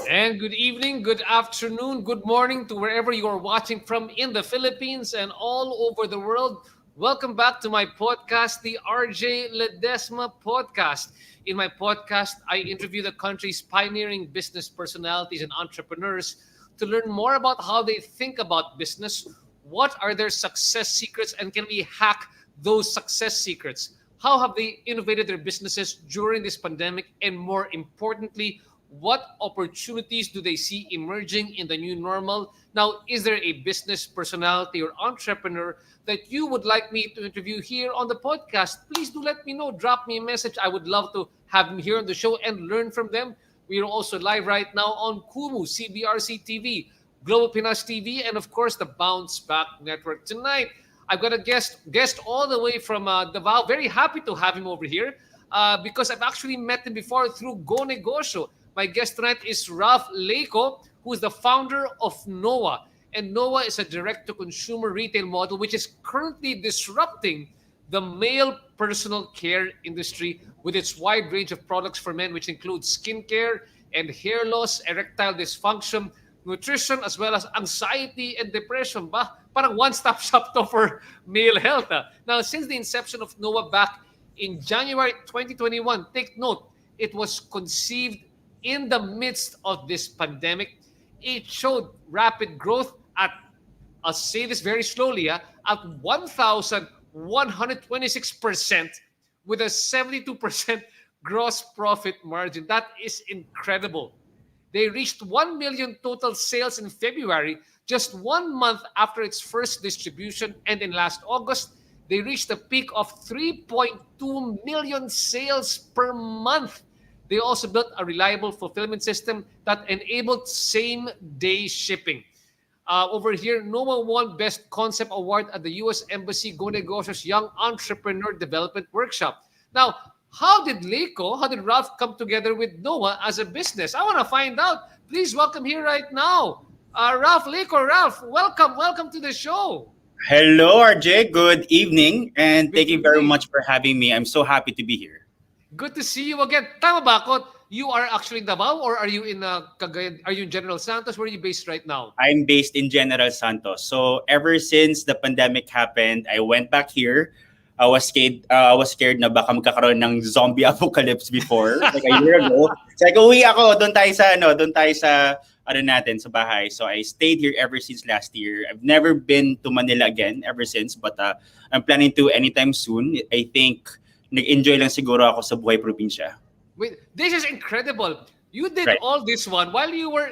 And good evening, good afternoon, good morning to wherever you are watching from in the Philippines and all over the world. Welcome back to my podcast, the RJ Ledesma podcast. In my podcast, I interview the country's pioneering business personalities and entrepreneurs to learn more about how they think about business, what are their success secrets, and can we hack those success secrets? How have they innovated their businesses during this pandemic? And more importantly, what opportunities do they see emerging in the new normal? Now, is there a business personality or entrepreneur that you would like me to interview here on the podcast? Please do let me know. Drop me a message. I would love to have them here on the show and learn from them. We are also live right now on Kumu, CBRC TV, Global Pinas TV, and of course the Bounce Back Network. Tonight, I've got a guest all the way from Davao. Very happy to have him over here because I've actually met him before through Go Negosyo. My guest tonight is Ralph Layco, who is the founder of Noah. And Noah is a direct-to-consumer retail model which is currently disrupting the male personal care industry with its wide range of products for men, which includes skincare and hair loss, erectile dysfunction, nutrition, as well as anxiety and depression. Parang one-stop shop to for male health. Now, since the inception of Noah back in January 2021, take note, it was conceived in the midst of this pandemic. It showed rapid growth at, I'll say this very slowly, at 1,126% with a 72% gross profit margin. That is incredible. They reached 1 million total sales in February, just 1 month after its first distribution. And in last August, they reached a peak of 3.2 million sales per month. They also built a reliable fulfillment system that enabled same-day shipping. Over here, Noah won Best Concept Award at the U.S. Embassy Go Negosyo's Young Entrepreneur Development Workshop. Now, how did Ralph come together with Noah as a business? I want to find out. Please welcome here right now, Ralph Layco. Ralph, welcome to the show. Hello, RJ. Good evening, and thank you very much for having me. I'm so happy to be here. Good to see you again. Tama ba ako? You are actually in Davao or are you in Cagayan? Are you in General Santos? Where are you based right now? I'm based in General Santos. So ever since the pandemic happened, I went back here. I was scared na baka magkakaroon ng zombie apocalypse before, like a year ago. So like, uwi ako, doon tayo sa sa bahay. So I stayed here ever since last year. I've never been to Manila again ever since, but I'm planning to anytime soon. I think nag-enjoy lang siguro ako sa buhay probinsya. Wait, this is incredible. You did Right. all this one while you were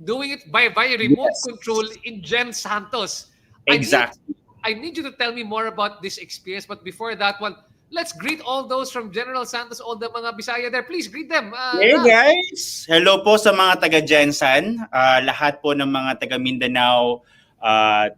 doing it by via remote Yes. control in Jen Santos. I need Exactly. I need you to tell me more about this experience. But before that one, let's greet all those from General Santos, all the mga Bisaya there. Please greet them, Hey Ralph. guys! Hello po sa mga taga Jensan, lahat po ng mga taga Mindanao.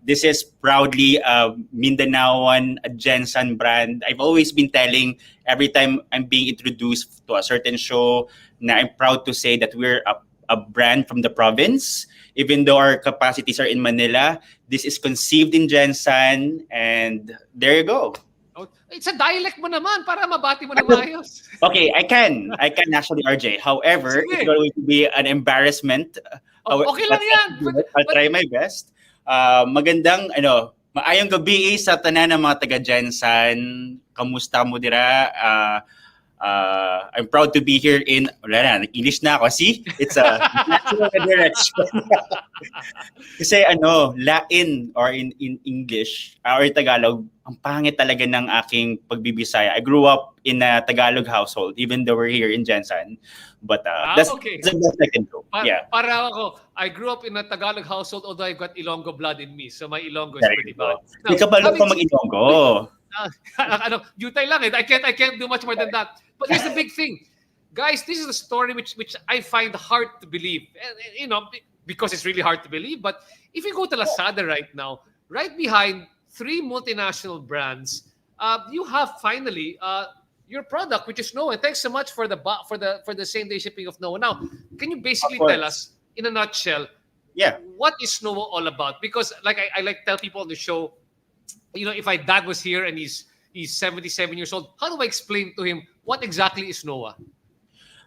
This is proudly a Mindanaoan Jensan brand. I've always been telling every time I'm being introduced to a certain show na I'm proud to say that we're a brand from the province. Even though our capacities are in Manila, this is conceived in Jensan, and there you go. Oh, it's a dialect mo naman para mabati mo na maayos. Okay, I can actually, RJ. However, it's Sige. going to be an embarrassment. Okay lang yan. I'll But try my best. Magandang, maayong gabi sa tanan ng mga taga Jensan. Kamusta mo dira? I'm proud to be here in, wala na, English na ako. See? It's a natural direction. Kasi Latin or in English or in Tagalog, ang pangit talaga ng aking pagbibisaya. I grew up in a Tagalog household even though we're here in Jensen. But that's okay. the best I can do. Yeah. Para ako, I grew up in a Tagalog household although I've got Ilonggo blood in me. So my Ilonggo is There pretty you go. bad. Now, Di ka ba having- pa mag-Ilonggo? Jutay lang eh. I can't do much more than that. But here's the big thing. Guys, this is a story which I find hard to believe. And, because it's really hard to believe. But if you go to Lazada right now, right behind 3 multinational brands, you have finally your product, which is Noah. Thanks so much for the same day shipping of Noah. Now, can you basically tell us in a nutshell, Yeah. what is Noah all about? Because like I like tell people on the show, if my dad was here and he's 77 years old, how do I explain to him what exactly is Noah?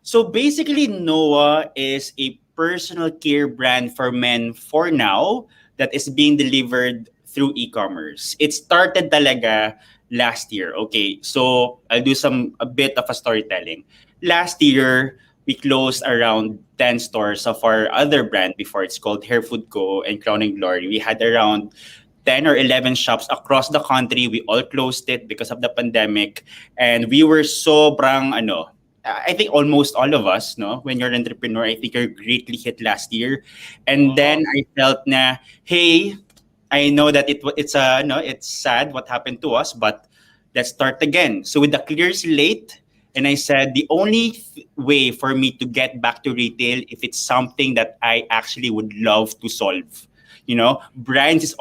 So basically, Noah is a personal care brand for men for now that is being delivered through e-commerce. It started talaga last year. Okay, so I'll do a bit of a storytelling. Last year, we closed around 10 stores of our other brand before. It's called Hair Food Co. and Crown and Glory. We had around 10 or 11 shops across the country. We all closed it because of the pandemic. And we were sobrang, I think almost all of us, no, when you're an entrepreneur, I think you're greatly hit last year. And then I felt na, hey, I know that it's sad what happened to us, but let's start again. So with a clear slate, and I said the only way for me to get back to retail if it's something that I actually would love to solve. Brands is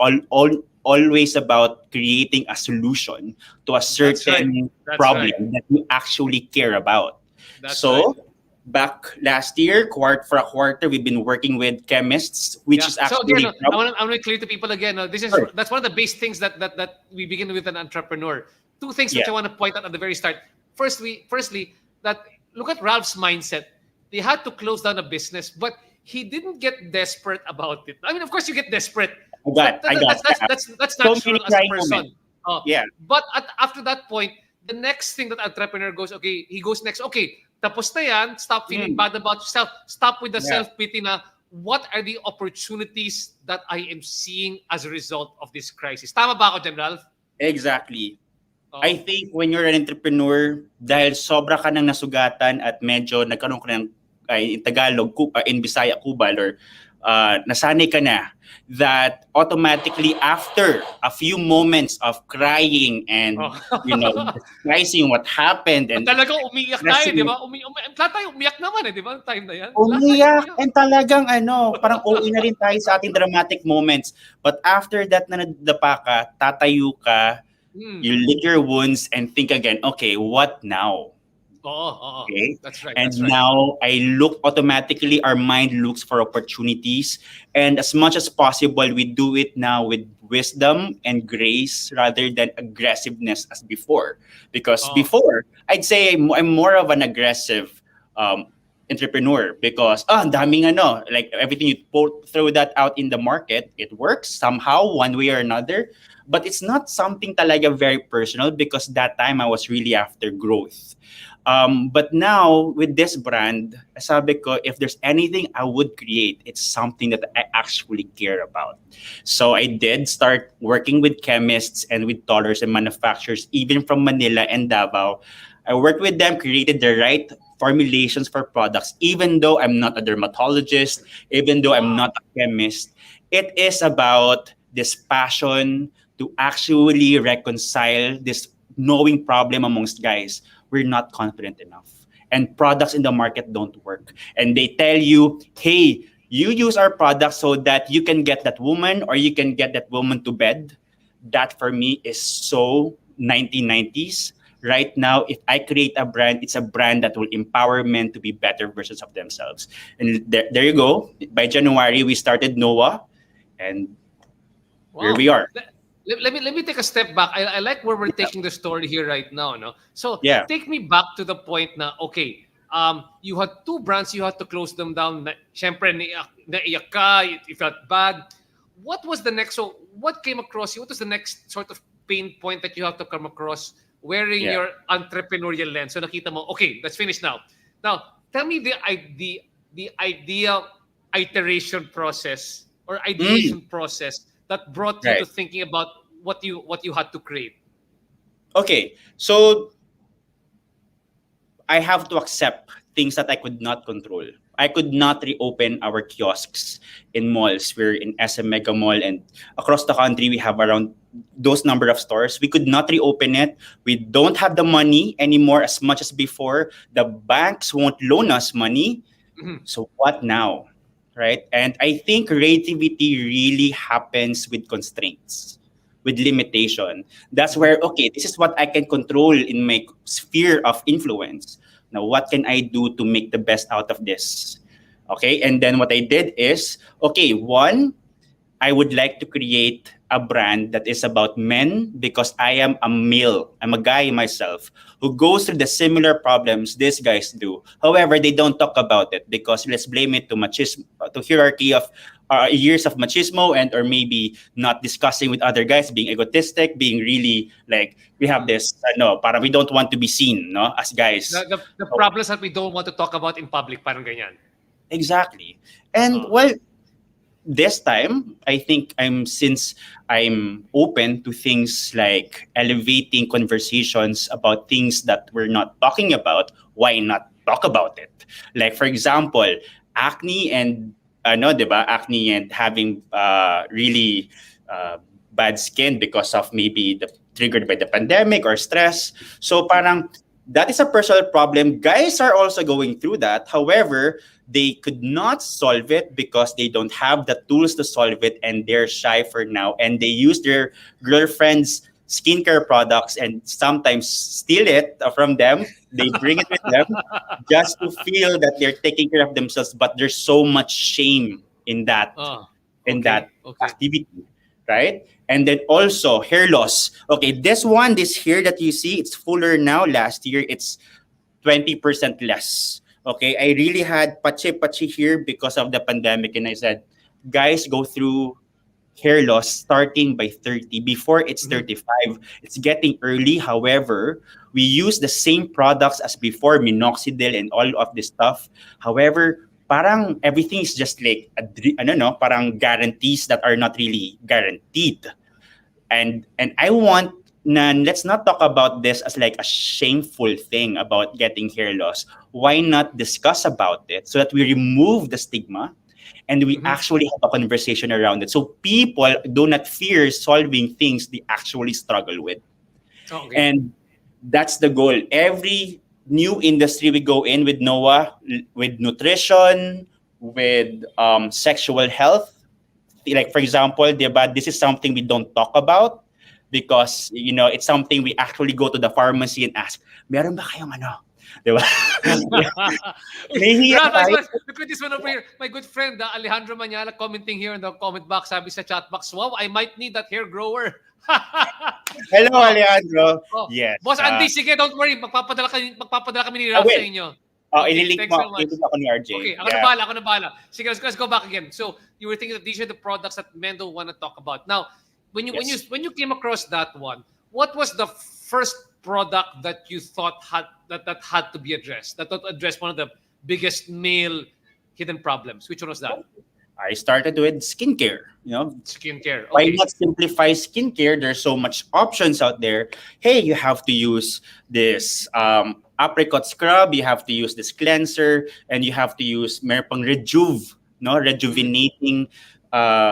always about creating a solution to a certain problem that you actually care about. Back last year, for a quarter, we've been working with chemists, which is actually. So again, I want to clear to people again. That's one of the base things that we begin with an entrepreneur. 2 things which I want to point out at the very start. Firstly, that look at Ralph's mindset. They had to close down a business, but he didn't get desperate about it. I mean, of course, you get desperate. That's natural as a person. Yeah. But after that point, the next thing that entrepreneur goes, okay, he goes next. Okay, tapos na yan. Stop feeling bad about yourself. Stop with the self-pity na. What are the opportunities that I am seeing as a result of this crisis? Tama ba ako dyan, Ralph? Exactly. I think when you're an entrepreneur, dahil sobra ka nang nasugatan at medyo nagkaroon ka ng in Tagalog, in Bisaya, kubal, or nasanay ka na, that automatically after a few moments of crying and, disguising what happened. And talagang umiyak tayo, di ba? Lahat tayo umiyak naman di ba? Time na yan. Umiyak and talagang parang OA na rin tayo sa ating dramatic moments. But after that na nadapa ka, tatayo ka, you lick your wounds and think again, okay, what now? Okay, that's right. And now our mind looks for opportunities. And as much as possible, we do it now with wisdom and grace rather than aggressiveness as before. Because before, I'd say I'm more of an aggressive entrepreneur because ang daming like everything you throw that out in the market, it works somehow one way or another. But it's not something talaga very personal because that time I was really after growth. But now with this brand, sabi ko, if there's anything I would create, it's something that I actually care about. So I did start working with chemists and with tollers and manufacturers, even from Manila and Davao. I worked with them, created the right formulations for products, even though I'm not a dermatologist, even though I'm Wow. not a chemist. It is about this passion to actually reconcile this knowing problem amongst guys. We're not confident enough. And products in the market don't work. And they tell you, hey, you use our product so that you can get that woman or you can get that woman to bed. That for me is so 1990s. Right now, if I create a brand, it's a brand that will empower men to be better versions of themselves. And there you go. By January, we started Noah, and here we Wow. are. Let me take a step back. I like where we're taking the story here right now, no? So Yeah, take me back to the point na okay, you had two brands, you had to close them down. Siyempre, naiyak ka, you felt bad. What was the next? So what came across you? What was the next sort of pain point that you have to come across wearing yeah. your entrepreneurial lens? So nakita mo, okay, let's finish now. Now, tell me the idea iteration process or Mm, ideation process that brought you to right. thinking about what you had to create. Okay, so I have to accept things that I could not control. I could not reopen our kiosks in malls. We're in SM Mega Mall, and across the country we have around those number of stores. We could not reopen it. We don't have the money anymore as much as before. The banks won't loan us money. Mhm. So what now? Right? And I think creativity really happens with constraints, with limitation. That's Mhm. where, okay, this is what I can control in my sphere of influence. Now, what can I do to make the best out of this? Okay, and then what I did is, okay, one, I would like to create a brand that is about men because I am a male. I'm a guy myself who goes through the similar problems these guys do. However, they don't talk about it because let's blame it to machismo, to hierarchy of years of machismo, and or maybe not discussing with other guys, being egotistic, being really like we have Mm. this no, para we don't want to be seen, no, as guys. The So, problems that we don't want to talk about in public, parang ganyan. exactly. And Oh. well, this time I think I'm open to things like elevating conversations about things that we're not talking about. Why not talk about it? Like for example, acne and no, diba? Acne and having really uh, bad skin because of maybe the triggered by the pandemic or stress. So parang that is a personal problem. Guys are also going through that. However, they could not solve it because they don't have the tools to solve it and they're shy for now, and they use their girlfriend's skincare products and sometimes steal it from them. They bring it with them just to feel that they're taking care of themselves, but there's so much shame Oh. in Okay. that Okay. activity, right? And then also hair loss. Okay, this hair that you see, it's fuller now. Last year it's 20% less. Okay, I really had pachi here because of the pandemic, and I said, guys, go through hair loss starting by 30. Before it's Mhm. 35, it's getting early. However, we use the same products as before, minoxidil and all of this stuff. However, parang everything is just like, I don't know, parang guarantees that are not really guaranteed. And I want let's not talk about this as like a shameful thing about getting hair loss. Why not discuss about it so that we remove the stigma and we Mhm. actually have a conversation around it so people do not fear solving things they actually struggle with. Oh, okay. And that's the goal. Every new industry we go in with Noah, with nutrition, with sexual health, like for example, diba, this is something we don't talk about because it's something we actually go to the pharmacy and ask, meron ba kayong ano? Diba? Uy, Nahihiya Ralph, tayo. look at this one over here. My good friend, Alejandro Manala, commenting here in the comment box, sabi sa chat box, wow, I might need that hair grower. Hello, oh, Alejandro. oh. Yes. Boss Andy, sige, don't worry. Magpapadala kami ni I Ralph sa will. inyo. Oh, Okay, ililink thanks mo, so much. ililink ako ni RJ. Okay, ako na Yeah. bahala, ako na bahala. Sige, let's go back again. So, you were thinking that these are the products that men don't want to talk about. Now, when you when you Yes. when you came across that one, what was the first product that you thought that had to be addressed? That would address one of the biggest male hidden problems. Which one was that? I started with skincare. You know, Skincare. why Okay. not simplify skincare? There's so much options out there. Hey, you have to use this apricot scrub, you have to use this cleanser, and you have to use meron pang rejuve, no, Mhm. rejuvenating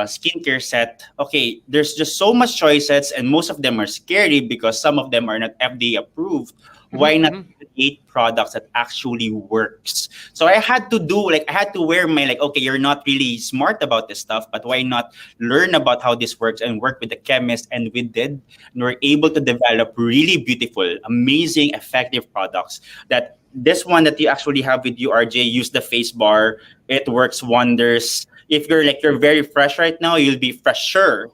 skincare set. Okay, there's just so much choices, and most of them are scary because some of them are not FDA approved. Mhm. Why not Mhm. create products that actually works? So I had to do like I had to wear my like, okay, you're not really smart about this stuff, but why not learn about how this works and work with the chemist? And we did, and we're able to develop really beautiful, amazing, effective products. That this one that you actually have with you, RJ, use the face bar. It works wonders. If you're very fresh right now, you'll be fresher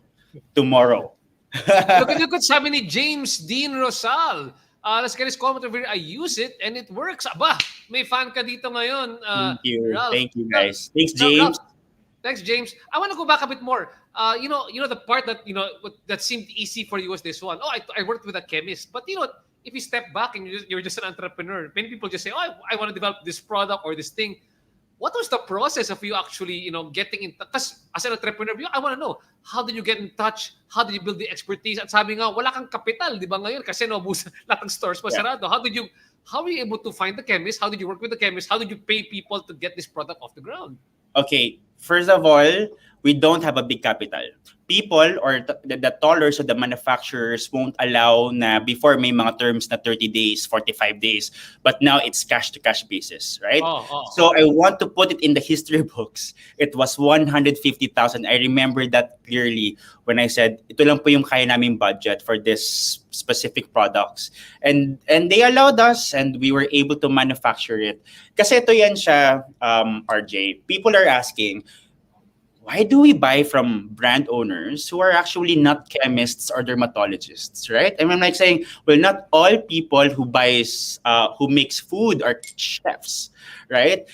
tomorrow. Look at sabi ni James Dean Rosal. Let's get his comment over here. I use it and it works. Aba, may fan ka dito ngayon, Thank you. Ralph. Thank you Now, guys. Thanks, now, James. Ralph, thanks, James. I want to go back a bit more. The part that that seemed easy for you was this one. Oh, I worked with a chemist, but if you step back and you're just an entrepreneur, many people just say, "Oh, I want to develop this product or this thing." What was the process of you actually, getting in touch? Because as an entrepreneur, I want to know, how did you get in touch? How did you build the expertise? At sabi nga, wala kang kapital, di ba ngayon? Kasi naubusan, lahat ng stores pa Yeah. sarado. How were you able to find the chemist? How did you work with the chemist? How did you pay people to get this product off the ground? Okay, first of all, we don't have a big capital. People or the tollers or the manufacturers won't allow na before may mga terms na 30 days, 45 days, but now it's cash to cash basis, right? Oh, oh, So I okay. want to put it in the history books. It was 150,000. I remember that clearly when I said, ito lang po yung kaya naming budget for this specific products. And they allowed us and we were able to manufacture it. Kasi ito yan siya, RJ. People are asking, why do we buy from brand owners who are actually not chemists or dermatologists, right? I mean, like saying, well, not all people who makes food are chefs, right?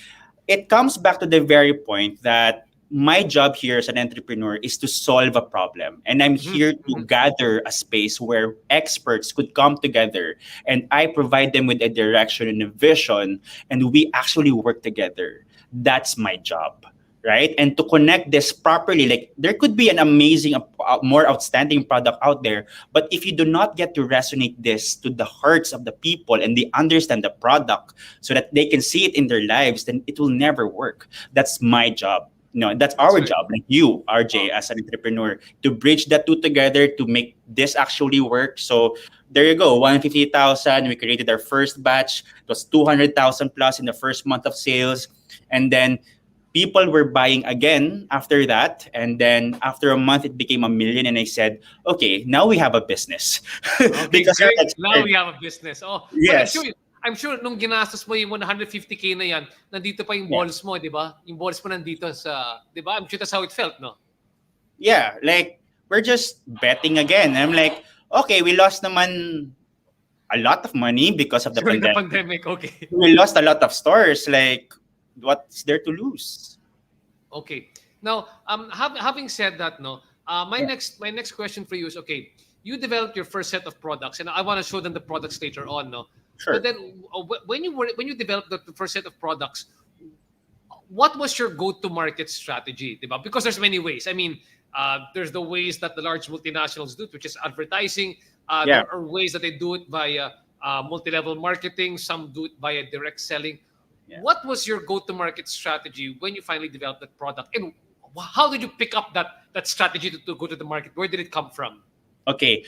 It comes back to the very point that my job here as an entrepreneur is to solve a problem. And I'm Mhm, here to mhm. gather a space where experts could come together and I provide them with a direction and a vision, and we actually work together. That's my job. Right. And to connect this properly, like there could be an amazing, more outstanding product out there. But if you do not get to resonate this to the hearts of the people and they understand the product so that they can see it in their lives, then it will never work. That's my job. No, that's That's our right. job, like you, Oh, RJ, as an entrepreneur, to bridge the two together to make this actually work. So there you go, 150,000. We created our first batch. It was 200,000 plus in the first month of sales. And then people were buying again after that. And then after a month, it became a million. And I said, okay, now we have a business okay, because you're great. an Now we expert. have a business. Oh, but Yes. I'm sure nung ginastos mo yung 150K na yan, nandito pa yung Yeah. balls mo, di ba? Yung balls mo nandito sa, di ba? I'm sure that's how it felt, no? Yeah. Like, we're just betting again. I'm like, okay, we lost naman a lot of money because of the During the pandemic. pandemic, okay. We lost a lot of stores. Like, what's there to lose? Okay. Now, having said that, no, Yeah. my next question for you is, okay, you developed your first set of products, and I want to show them the products later on, no. But Sure. then, when you developed the first set of products, what was your go-to market strategy, diba? Because there's many ways. I mean, there's the ways that the large multinationals do it, which is advertising. Yeah. There are ways that they do it via multi-level marketing. Some do it via direct selling. Yeah. What was your go-to market strategy when you finally developed that product, and how did you pick up that strategy to go to the market? Where did it come from? Okay.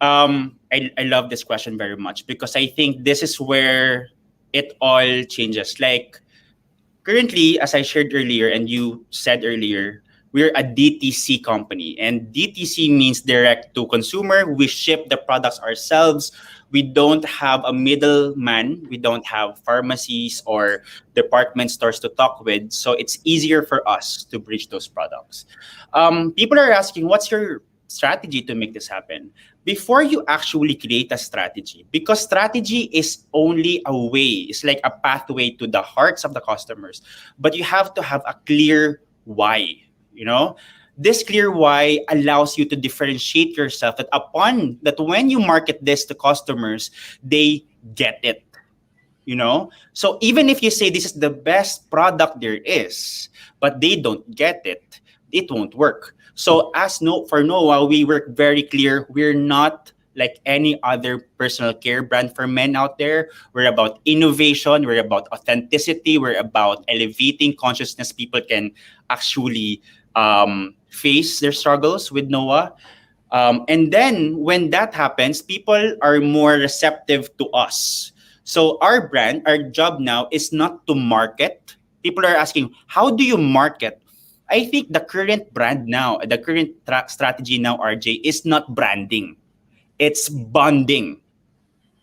I love this question very much because I think this is where it all changes. Like currently, as I shared earlier and you said earlier, we're a DTC company. And DTC means direct to consumer. We ship the products ourselves. We don't have a middleman. We don't have pharmacies or department stores to talk with. So it's easier for us to bridge those products. People are asking, what's your strategy to make this happen? Before you actually create a strategy, because strategy is only a way, it's like a pathway to the hearts of the customers, but you have to have a clear why, you know? This clear why allows you to differentiate yourself that upon that when you market this to customers, they get it. you know. So even if you say this is the best product there is, but they don't get it, it won't work. So as no for Noah, we work very clear. We're not like any other personal care brand for men out there. We're about innovation, we're about authenticity, we're about elevating consciousness. People can actually face their struggles with Noah. And then when that happens, people are more receptive to us. So our brand, our job now is not to market. People are asking, how do you market? I think the current brand now, the current strategy now, RJ, is not branding. It's bonding.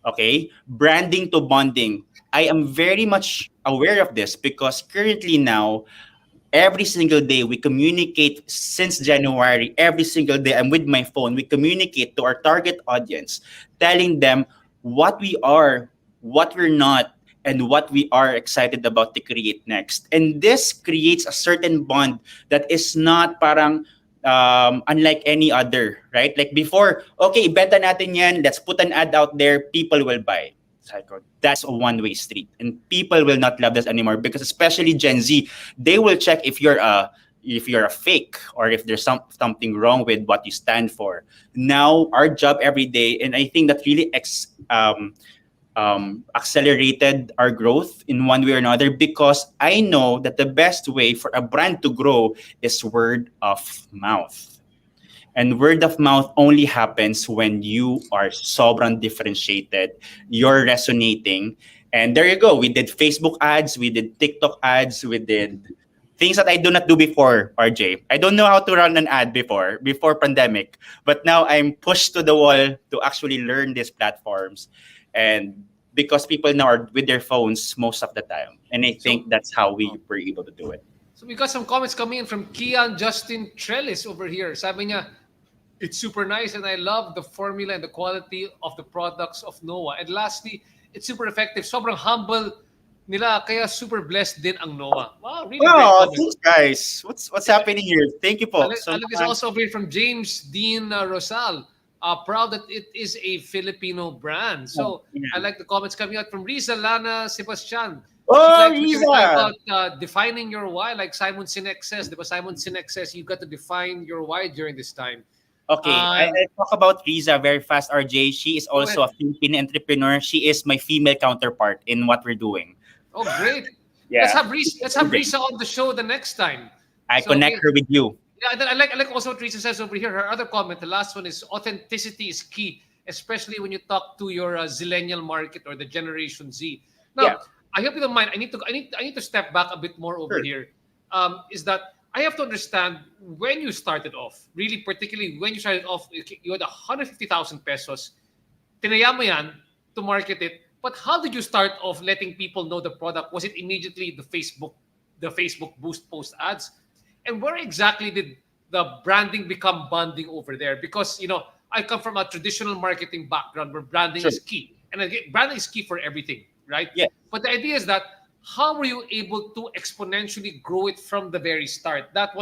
Okay? Branding to bonding. I am very much aware of this because currently now, every single day we communicate since January. Every single day I'm with my phone. We communicate to our target audience, telling them what we are, what we're not, and what we are excited about to create next. And this creates a certain bond that is not parang unlike any other, right? Like before, okay, benta natin yan, let's put an ad out there, people will buy. Psycho. That's a one-way street, and people will not love this anymore because especially Gen Z, they will check if you're a fake or if there's something wrong with what you stand for. Now, our job every day, and I think that really accelerated our growth in one way or another because I know that the best way for a brand to grow is word of mouth. And word of mouth only happens when you are sobrang differentiated, you're resonating. And there you go. We did Facebook ads, we did TikTok ads, we did things that I do not do before, RJ. I don't know how to run an ad before pandemic. But now I'm pushed to the wall to actually learn these platforms. And because people now are with their phones most of the time. And I So, think that's how we were able to do it. so we got some comments coming in from Kian Justin Trellis over here. Sabi niya, it's super nice and I love the formula and the quality of the products of Noah. And lastly, it's super effective. Sobrang humble nila kaya super blessed din ang Noah. Wow, really great Oh, comment. thanks guys. What's happening here? Thank you po. I So look, is also over here from James Dean Rosal. Proud that it is a Filipino brand. So I yeah. like the comments coming out from Riza Lana Sebastian. She Oh, likes what you're talking Riza! about defining your why, like Simon Sinek says. Diba Simon Sinek says you got to define your why during this time. Okay, And I talk about Riza very fast, RJ. She is go also ahead. a Filipino entrepreneur. She is my female counterpart in what we're doing. Oh, great. Yeah. Let's have Risa on the show the next time. I So connect okay. her with you. Yeah, and then I like also what Teresa says over here. Her other comment, the last one is authenticity is key, especially when you talk to your zillennial market or the Generation Z. Yeah, Now, I hope you don't mind. I need to step back a bit more over sure. here. Is that I have to understand when you started off, really particularly when you started off, you had 150,000 pesos. Tinaya mo yan to market it. But how did you start off letting people know the product? Was it immediately the Facebook boost post ads? And where exactly did the branding become bonding over there? Because I come from a traditional marketing background where branding Sure. is key, and again, branding is key for everything, right? Yeah. But the idea is that how were you able to exponentially grow it from the very start? That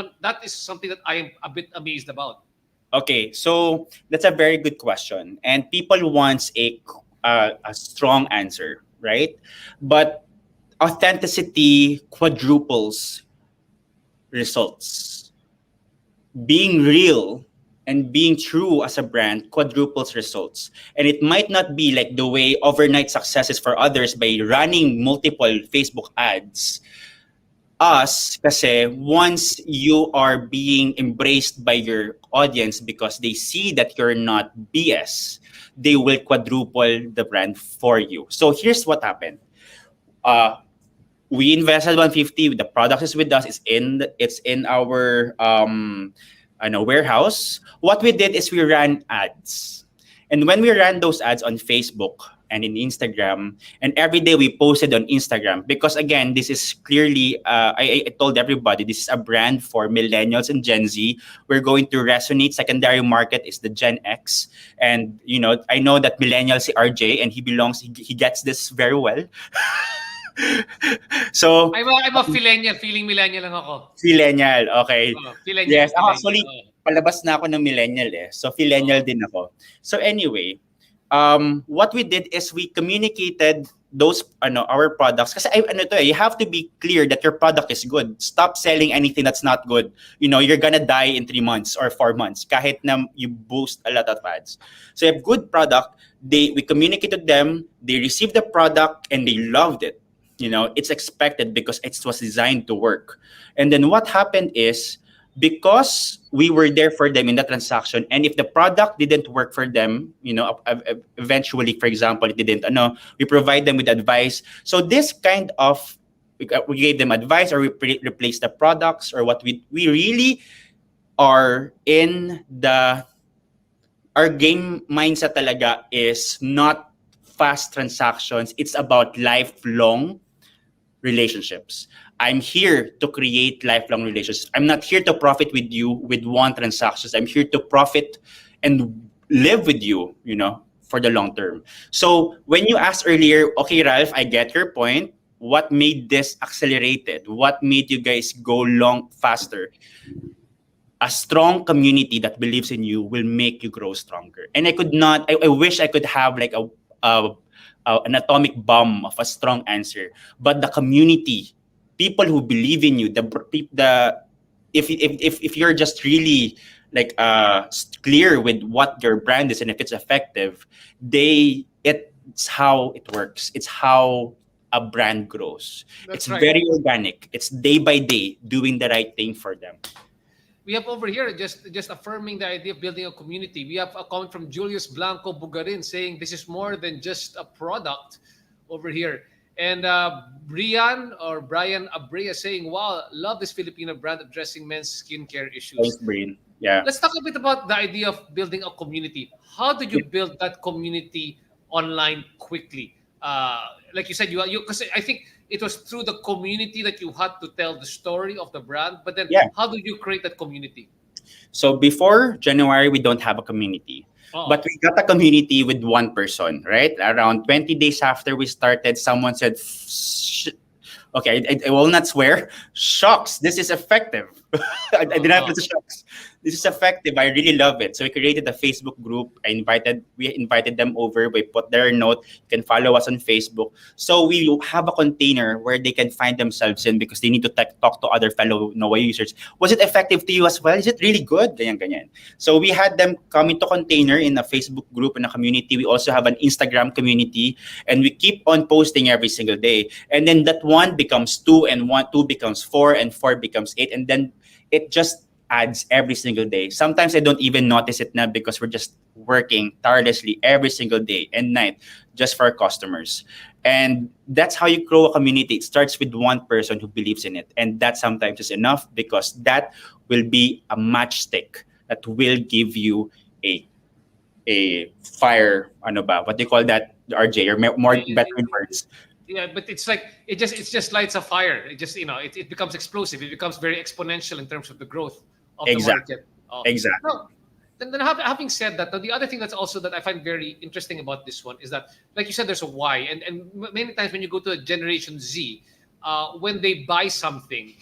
is something that I am a bit amazed about. Okay, so that's a very good question, and people wants a strong answer, right? But authenticity quadruples results. Being real and being true as a brand quadruples results. And it might not be like the way overnight success is for others by running multiple Facebook ads. Us, kasi once you are being embraced by your audience because they see that you're not BS, they will quadruple the brand for you. So here's what happened. Uh, we invested 150. The product is with us. It's in our warehouse. What we did is we ran ads, and when we ran those ads on Facebook and in Instagram, and every day we posted on Instagram because again, this is clearly I told everybody this is a brand for millennials and Gen Z. We're going to resonate. Secondary market is the Gen X, and I know that millennials see RJ, and he gets this very well. So, I'm a millennial, feeling millennial lang ako. millennial, okay. Millennial, Yes, ako millennial. actually, palabas na ako ng millennial eh. So, millennial Oh. din ako. So, anyway, what we did is we communicated our products, kasi you have to be clear that your product is good. Stop selling anything that's not good. You're gonna die in 3 months or 4 months kahit na you boost a lot of ads. So you have good product, we communicated them, they received the product and they loved it. It's expected because it was designed to work. And then what happened is, because we were there for them in the transaction, and if the product didn't work for them, eventually, for example, it didn't, we provide them with advice. So this kind of, we gave them advice, or we replace the products, or what we really are in our game mindset talaga is not fast transactions. It's about lifelong relationships. I'm here to create lifelong relationships. I'm not here to profit with you with one transactions. I'm here to profit and live with you, for the long term. So when you asked earlier, okay, Ralph, I get your point. What made this accelerated? What made you guys go long faster? A strong community that believes in you will make you grow stronger. And I wish I could have like an atomic bomb of a strong answer, but the community, people who believe in you, if you're just really like clear with what your brand is and if it's effective, it's how it works. It's how a brand grows. That's It's right. very organic. It's day by day doing the right thing for them. We have over here just affirming the idea of building a community. We have a comment from Julius Blanco Bugarin saying this is more than just a product over here. And Brian Abrea saying, wow, love this Filipino brand addressing men's skincare Thanks, issues. Brain. Yeah. Let's talk a bit about the idea of building a community. How did you build that community online quickly? Like you said, because I think it was through the community that you had to tell the story of the brand. But then, Yeah. how did you create that community? So before January, we don't have a community. Oh, But we got a community with one person, right? Around 20 days after we started, someone said, okay, I will not swear, shucks, this is effective. I didn't have oh, to shucks. This is effective. I really love it. So we created a Facebook group. We invited them over. We put their note. You can follow us on Facebook. So we have a container where they can find themselves in because they need to talk to other fellow Noah users. Was it effective to you as well? Is it really good? Ganyan, ganyan. So we had them come into container in a Facebook group and a community. We also have an Instagram community, and we keep on posting every single day. And then that one becomes two, and two becomes four, and four becomes eight, and then it just adds every single day. Sometimes I don't even notice it now because we're just working tirelessly every single day and night just for our customers. And that's how you grow a community. It starts with one person who believes in it. And that sometimes is enough because that will be a matchstick that will give you a fire, ano ba? What do you call that, RJ? Or more yeah, better in words. yeah, but it's like it just lights a fire. It just it becomes explosive. It becomes very exponential in terms of the growth of the Exactly. market. Oh. Exactly. No, then having said that, the other thing that's also that I find very interesting about this one is that, like you said, there's a why, and many times when you go to a Generation Z, when they buy something,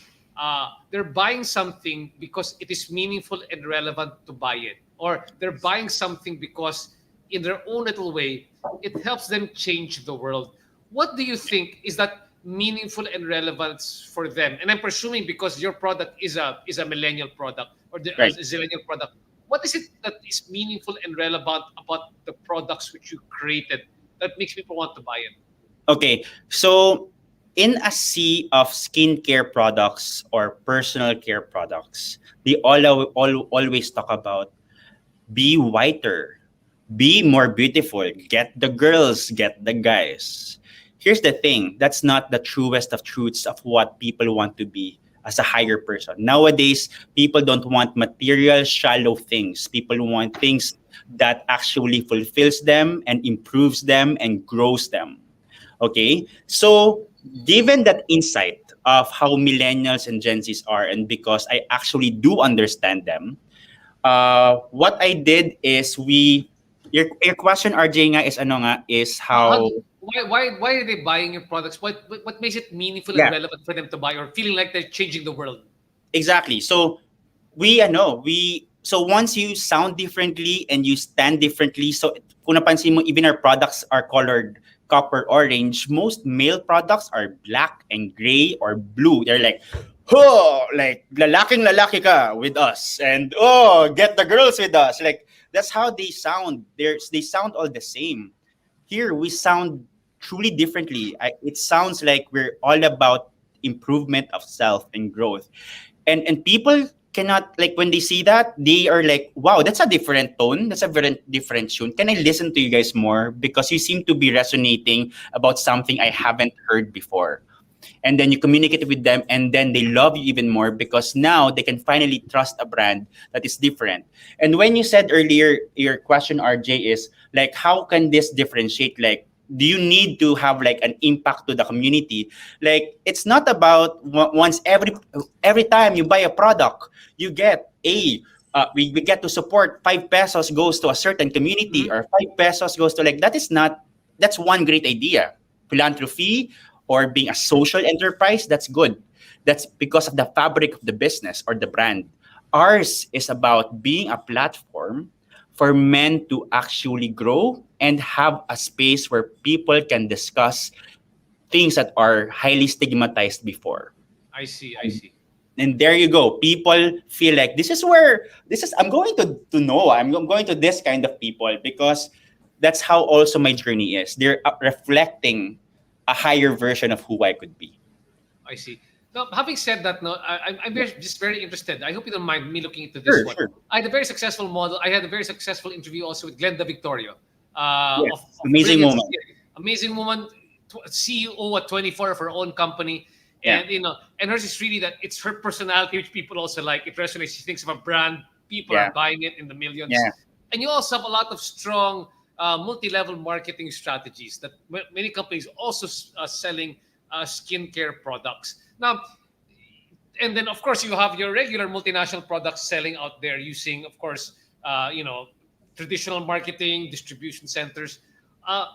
they're buying something because it is meaningful and relevant to buy it, or they're buying something because in their own little way, it helps them change the world. What do you think is that meaningful and relevant for them? And I'm presuming because your product is a millennial product or a Right. zillennial product. What is it that is meaningful and relevant about the products which you created that makes people want to buy it? Okay. So in a sea of skincare products or personal care products, they always talk about be whiter, be more beautiful, get the girls, get the guys. Here's the thing, that's not the truest of truths of what people want to be as a higher person. Nowadays, people don't want material, shallow things. People want things that actually fulfills them and improves them and grows them. Okay? So, given that insight of how millennials and Gen Zs are, and because I actually do understand them, what I did is your question, RJ, nga is ano nga is How how why are they buying your products? What makes it meaningful and yeah, relevant for them to buy or feeling like they're changing the world? exactly. So so once you sound differently and you stand differently, so kung napansin mo, even our products are colored copper orange, most male products are black and gray or blue. They're like, oh, like lalaking lalaki ka with us, and oh, get the girls with us. Like that's how they sound. They sound all the same. Here we sound truly differently. It sounds like we're all about improvement of self and growth, and people cannot, like, when they see that, they are like, wow, that's a different tone, that's a very different tune. Can I listen to you guys more, because you seem to be resonating about something I haven't heard before. And then you communicate with them, and then they love you even more because now they can finally trust a brand that is different. And when you said earlier, your question, RJ, is like, how can this differentiate? Like, do you need to have like an impact to the community? Like, it's not about once every time you buy a product, you get we get to support 5 pesos goes to a certain community, or 5 pesos goes to, like, that is not, that's one great idea. Philanthropy or being a social enterprise, that's good. That's because of the fabric of the business or the brand. Ours is about being a platform for men to actually grow and have a space where people can discuss things that are highly stigmatized before. I see. I see. And there you go. People feel like I'm going to know, I'm going to this kind of people, because that's how also my journey is. They're reflecting a higher version of who I could be. I see. Now, having said that, no, I'm just very interested. I hope you don't mind me looking into this Sure, one. sure. I had a very successful model. I had a very successful interview also with Glenda Victoria, Yes. of Amazing Brilliant woman. Skin. Amazing woman, CEO at 24 of her own company. Yeah. And, and hers is really that it's her personality, which people also like. It resonates. She thinks of a brand. People Yeah. are buying it in the millions. Yeah. And you also have a lot of strong multi-level marketing strategies that many companies also selling skincare products. Now, and then of course you have your regular multinational products selling out there using, of course, traditional marketing, distribution centers. Uh,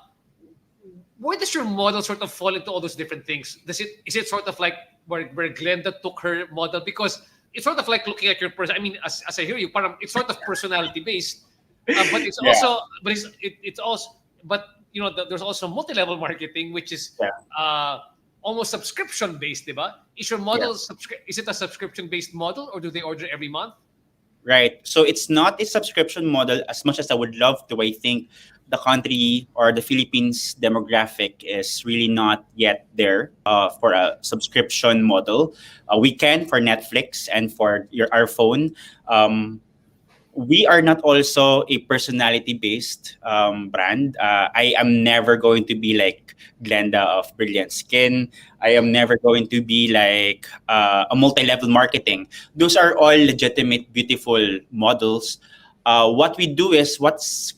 where does your model sort of fall into all those different things? Is it sort of like where Glenda took her model? Because it's sort of like looking at your person. I mean, as I hear you, parang it's sort of personality based, but it's Yeah. also it's also, but there's also multi-level marketing, which is Yeah. almost subscription based, diba? Is your Yeah. model is it a subscription based model, or do they order every month? Right. So it's not a subscription model as much as I would love to. I think the country or the Philippines demographic is really not yet there for a subscription model. We can for Netflix and for our phone. We are not also a personality based brand. I am never going to be like Glenda of Brilliant Skin. I am never going to be like a multi-level marketing. Those are all legitimate, beautiful models. What we do is what's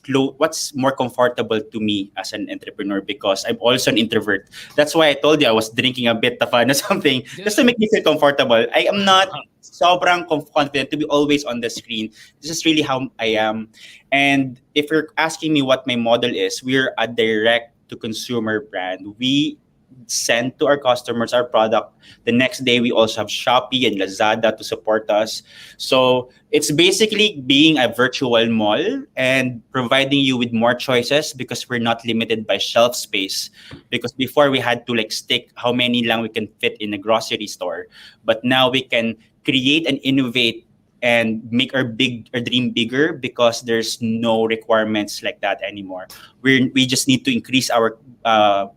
more comfortable to me as an entrepreneur, because I'm also an introvert. That's why I told you I was drinking a bit of something Yeah. just to make me feel comfortable. I am not sobrang confident to be always on the screen. This is really how I am. And if you're asking me what my model is, we're a direct to consumer brand. We send to our customers our product. The next day, we also have Shopee and Lazada to support us. So it's basically being a virtual mall and providing you with more choices, because we're not limited by shelf space. Because before we had to like stick how many lang we can fit in a grocery store, but now we can create and innovate and make our dream bigger, because there's no requirements like that anymore. We just need to increase our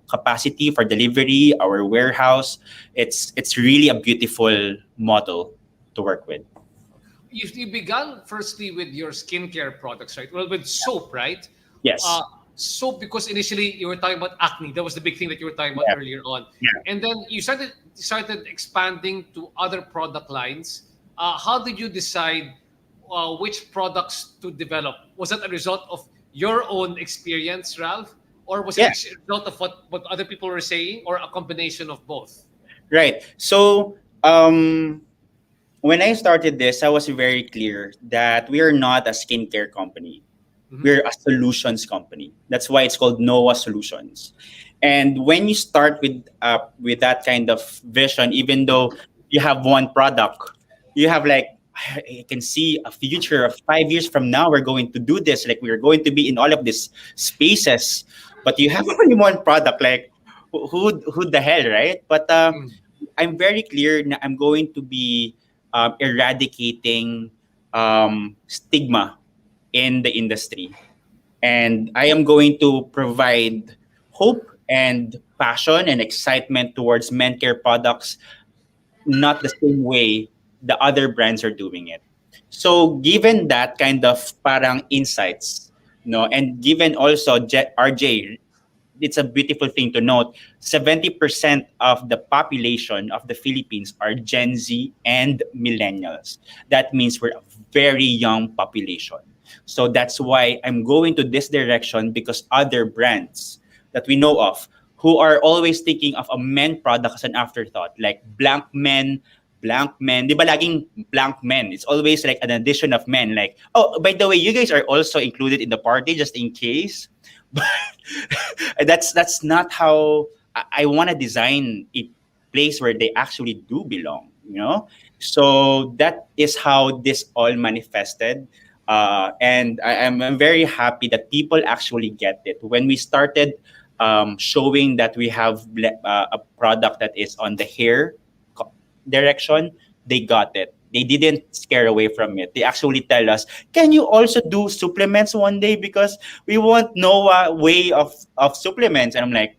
capacity for delivery, our warehouse. It's really a beautiful model to work with. You began firstly with your skincare products, right? Well, with soap, right? Uh, Yes. Soap, because initially you were talking about acne. That was the big thing that you were talking about Yeah. earlier on, Yeah. and then you started expanding to other product lines. How did you decide which products to develop? Was that a result of your own experience, Ralph, or was it Yeah. a result of what other people were saying, or a combination of both? Right. So when I started this, I was very clear that we are not a skincare company. Mhm. We're a solutions company. That's why it's called Noah Solutions. And when you start with that kind of vision, even though you have one product, you have like, I can see a future of 5 years from now. We're going to do this. Like, we're going to be in all of these spaces. but you have only one product. Like, who the hell, right? But Mm. I'm very clear na I'm going to be eradicating stigma in the industry. And I am going to provide hope and passion and excitement towards men care products, not the same way the other brands are doing it. So given that kind of parang insights, no, and given also RJ, it's a beautiful thing to note. 70% of the population of the Philippines are Gen Z and millennials. That means we're a very young population. So that's why I'm going to this direction, because other brands that we know of who are always thinking of a men product as an afterthought, like blank men. Di ba laging blank men? It's always like an addition of men. Like, oh, by the way, you guys are also included in the party just in case. But that's not how I want to design a place where they actually do belong. So that is how this all manifested. And I'm very happy that people actually get it. When we started showing that we have a product that is on the hair direction, they got it. They didn't scare away from it. They actually tell us, "Can you also do supplements one day? Because we want no way of supplements." And I'm like,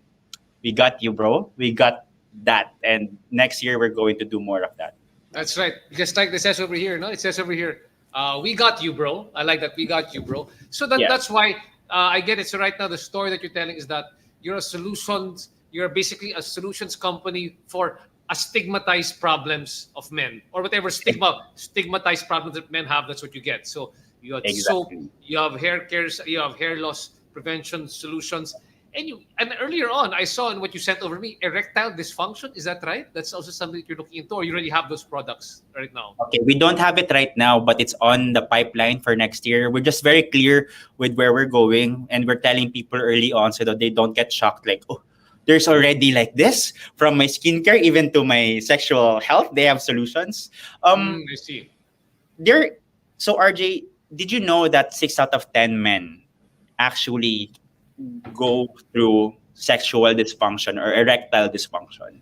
"We got you, bro. We got that. And next year we're going to do more of that." That's right. Just like it says over here, no? It says over here, we got you, bro. I like that. We got you, bro. So Yeah, that's why I get it. So right now, the story that you're telling is that you're basically a solutions company for stigmatized problems of men, or whatever stigmatized problems that men have. That's what you get. So you have soap, exactly. you have hair cares, you have hair loss prevention solutions. And earlier on, I saw in what you sent over me, erectile dysfunction. Is that right? That's also something that you're looking into, or you already have those products right now? Okay, we don't have it right now, but it's on the pipeline for next year. We're just very clear with where we're going, and we're telling people early on so that they don't get shocked. Like, oh, there's already like this, from my skincare even to my sexual health. They have solutions. I see. There. So RJ, did you know that 6 out of 10 men actually go through sexual dysfunction or erectile dysfunction?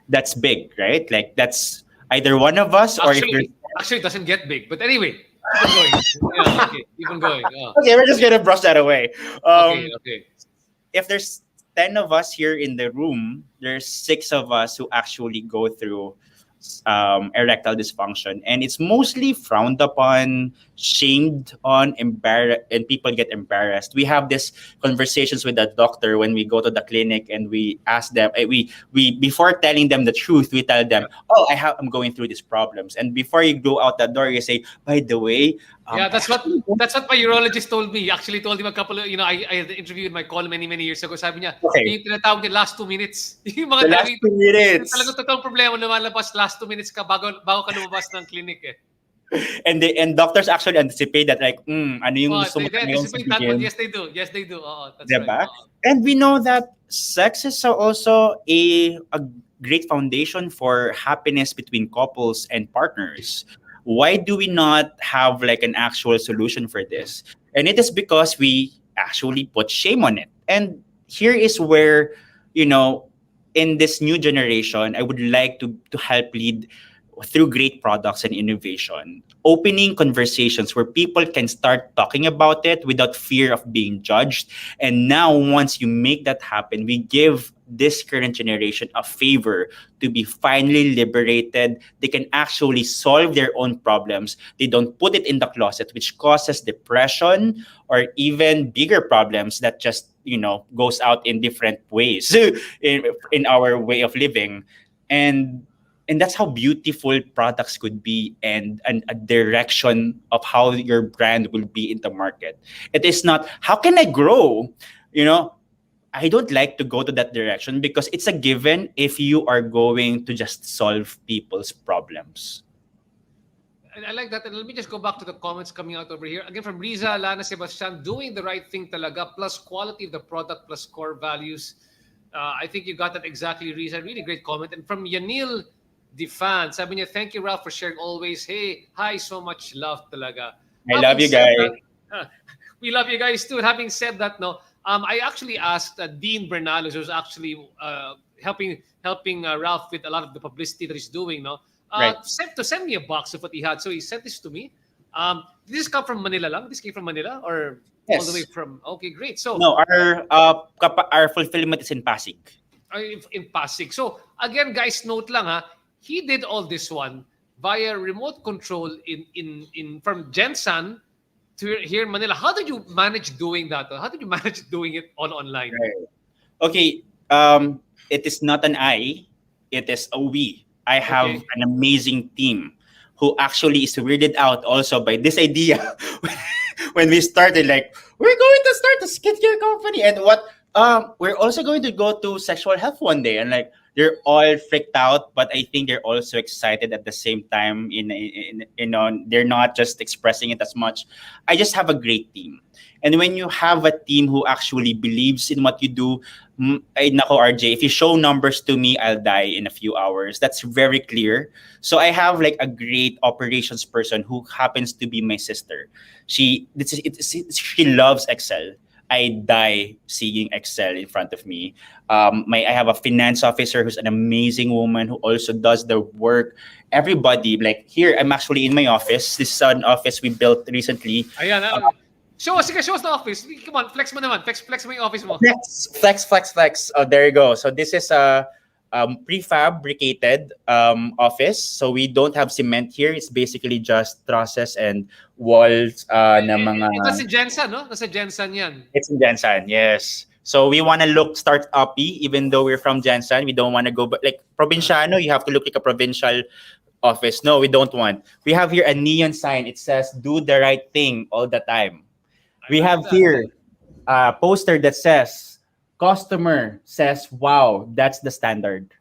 That's big, right? Like that's either one of us, or if there's. Actually, it doesn't get big. But anyway, keep on going. Yeah, okay, keep on going. Okay, we're just gonna brush that away. Okay, okay. If there's 10 of us here in the room, there's 6 of us who actually go through erectile dysfunction, and it's mostly frowned upon, shamed on, embarrassed, and people get embarrassed. We have this conversations with the doctor when we go to the clinic, and we ask them. We before telling them the truth, we tell them, Yeah. "Oh, I'm going through these problems." And before you go out the door, you say, "By the way, Yeah, I actually that's what my urologist told me. He actually told him a couple of, I had interviewed my call many years ago. Sabi niya, okay." yung tinatawag niya last 2 minutes. Yung mga The last talagang, two yung talagang minutes. totoong problema lumalabas last 2 minutes ka bago ka lumabas ng clinic eh. And doctors actually anticipate that, like, ano yung Oh, gusto mo they ngayong anticipate that one. sabihin, Yes, they do. Yes, they do. Oh, that's right. diba? And we know that sex is also a great foundation for happiness between couples and partners. Why do we not have like an actual solution for this? And it is because we actually put shame on it. And here is where, you know, in this new generation, I would like to help lead through great products and innovation, opening conversations where people can start talking about it without fear of being judged. And now, once you make that happen, we give this current generation a favor to be finally liberated. They can actually solve their own problems. They don't put it in the closet, which causes depression or even bigger problems that just goes out in different ways in our way of living. And and that's how beautiful products could be, and a direction of how your brand will be in the market. It is not how can I grow. you know I don't like to go to that direction, because it's a given if you are going to just solve people's problems. And I like that. And let me just go back to the comments coming out over here. Again, from Riza, Lana, Sebastian, doing the right thing talaga, plus quality of the product, plus core values. I think you got that exactly, Riza. Really great comment. And from Yanil Defan, sabi niya, thank you, Ralph, for sharing always. Hey, hi, so much love talaga. I love Having you said guys. that, we love you guys too. Having said that, no, I actually asked Dean Bernales, who's actually helping Ralph with a lot of the publicity that he's doing. No, Right. send me a box of what he had. So he sent this to me. Did this come from Manila lang? This came from Manila or all the way Yes. from? Okay, great. So No, our fulfillment is in Pasig. in Pasig. So again, guys, note lang ha, he did all this one via remote control in from Jensen to here in Manila. How did you manage doing that? How did you manage doing it all online? Right. Okay. It is not an I, it is a we. I have Okay. an amazing team who actually is weirded out also by this idea when we started. Like, we're going to start a skincare company, and what? We're also going to go to sexual health one day, and like they're all freaked out, but I think they're also excited at the same time. They're not just expressing it as much. I just have a great team. And when you have a team who actually believes in what you do, ay nako RJ, if you show numbers to me, I'll die in a few hours. That's very clear. So I have like a great operations person who happens to be my sister. She loves Excel. I die seeing Excel in front of me. I have a finance officer who's an amazing woman who also does the work. Everybody, like here, I'm actually in my office. This is an office we built recently. Ayan. Show us the office. Come on, flex mo naman. Flex mo yung office mo. Flex. Oh, there you go. So this is a prefabricated office. So we don't have cement here. It's basically just trusses and walls na mga... Nasa Jensen, no? Nasa Jensen yan. It's in Jensen, yes. So we want to look start-uppy, even though we're from Jensen. We don't want to go, but like provinciano, you have to look like a provincial office. No, we don't want. We have here a neon sign. It says, "Do the right thing all the time." We have here a poster that says, "Customer says, wow, that's the standard."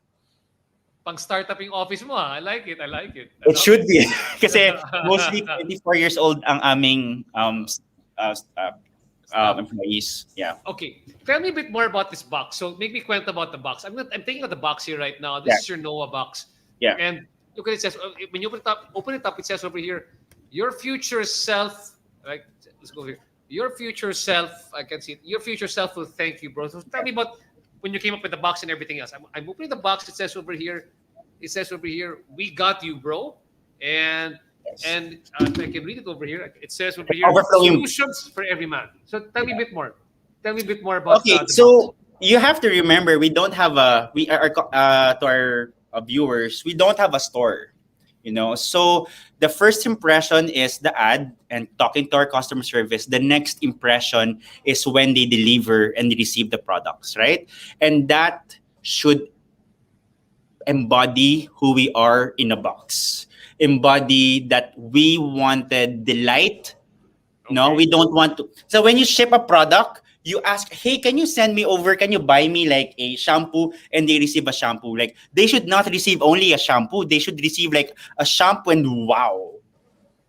Pang startup yung office mo, ha? I like it. It should be. Kasi mostly 24 years old ang aming employees. Yeah. Okay, tell me a bit more about this box. So make me kwento about the box. I'm taking out the box here right now. This is your Noah box. Yeah. And look at it. Says when you open it up, it says over here, your future self. Right. Let's go here. Your future self. I can see it. Your future self will thank you, bro. So tell me about when you came up with the box and everything else. I'm opening the box. It says over here. We got you, bro. And I can read it over here. It says over here, Overflowing. solutions for every man. So tell me a bit more. Tell me a bit more about. Okay, The so box. you have to remember we don't have to our viewers, we don't have a store. So the first impression is the ad and talking to our customer service. The next impression is when they deliver and receive the products, right? And that should embody who we are in a box, embody that we wanted delight. No, Okay. we don't want to. So when you ship a product, you ask, "Hey, can you send me over? Can you buy me like a shampoo?" And they receive a shampoo. Like they should not receive only a shampoo. They should receive like a shampoo and wow.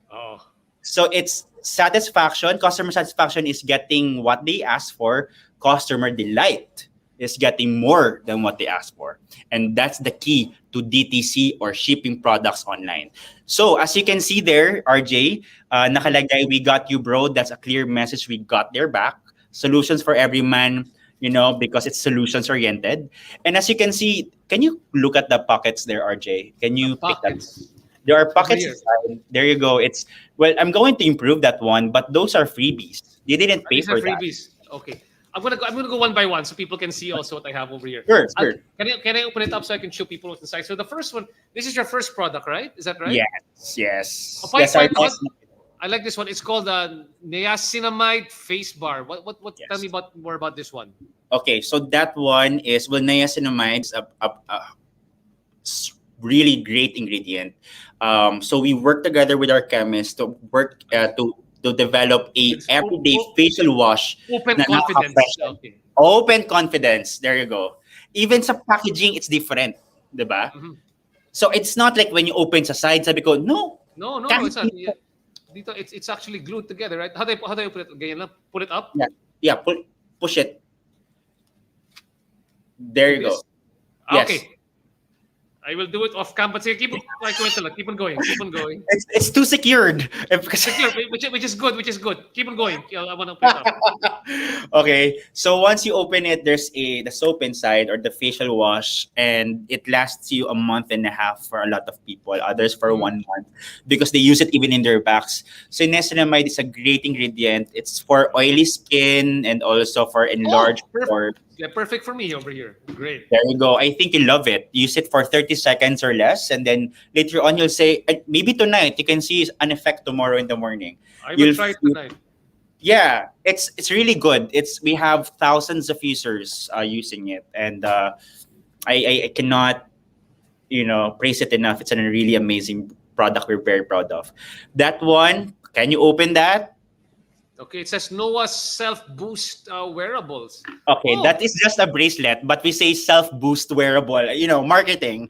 Oh, So it's satisfaction. Customer satisfaction is getting what they asked for. Customer delight is getting more than what they asked for. And that's the key to DTC or shipping products online. So as you can see there, RJ, nakalagay, "We got you, bro." That's a clear message. We got their back. Solutions for every man, because it's solutions oriented. And as you can see, can you look at the pockets there, RJ? Can the you pick that? pockets There are over pockets here. inside. There you go. I'm going to improve that one, but those are freebies. They didn't pay These are for that. freebies. Okay. I'm gonna go one by one so people can see also what I have over here. Sure, sure. Can I open it up so I can show people what's inside? So the first one, this is your first product, right? Is that right? Yes. Oh, fine, Yes, our fine. best. I like this one. It's called the Neocinamide Face Bar. What? Tell Yes. me more about this one. Okay, so that one is, well, niacinamide is really great ingredient. So we work together with our chemists to work to develop a It's everyday facial wash open na confidence. nakaka-freshen. Okay. Open confidence. There you go. Even sa packaging, it's different, diba? Mhm. So it's not like when you open sa side, sabi ko, no, No, kahit it's not. dito. Dito, it's actually glued together, right? How do I put it? Ganyan lang. Put it up. Yeah, push it. There you Like go. this? Yes. Okay. I will do it off campus. Sige, keep on, like, keep on going. Keep on going. It's too secured. Because Secure, which is good. Which is good. Keep on going. I want to open it up. okay, so once you open it, there's the soap inside or the facial wash, and it lasts you a month and a half for a lot of people. Others for Mm. 1 month because they use it even in their backs. So niacinamide is a great ingredient. It's for oily skin and also for Oh, enlarged perfect. pores. Yeah, perfect for me over here. Great. There you go. I think you love it. Use it for 30 seconds or less, and then later on you'll say, maybe tonight you can see an effect tomorrow in the morning. I will You'll try it feel tonight. yeah, it's really good. It's we have thousands of users using it, and I cannot praise it enough. It's a really amazing product. We're very proud of that one. Can you open that? Okay, it says Noah's Self Boost wearables. Okay, Oh, that is just a bracelet, but we say self boost wearable. Marketing.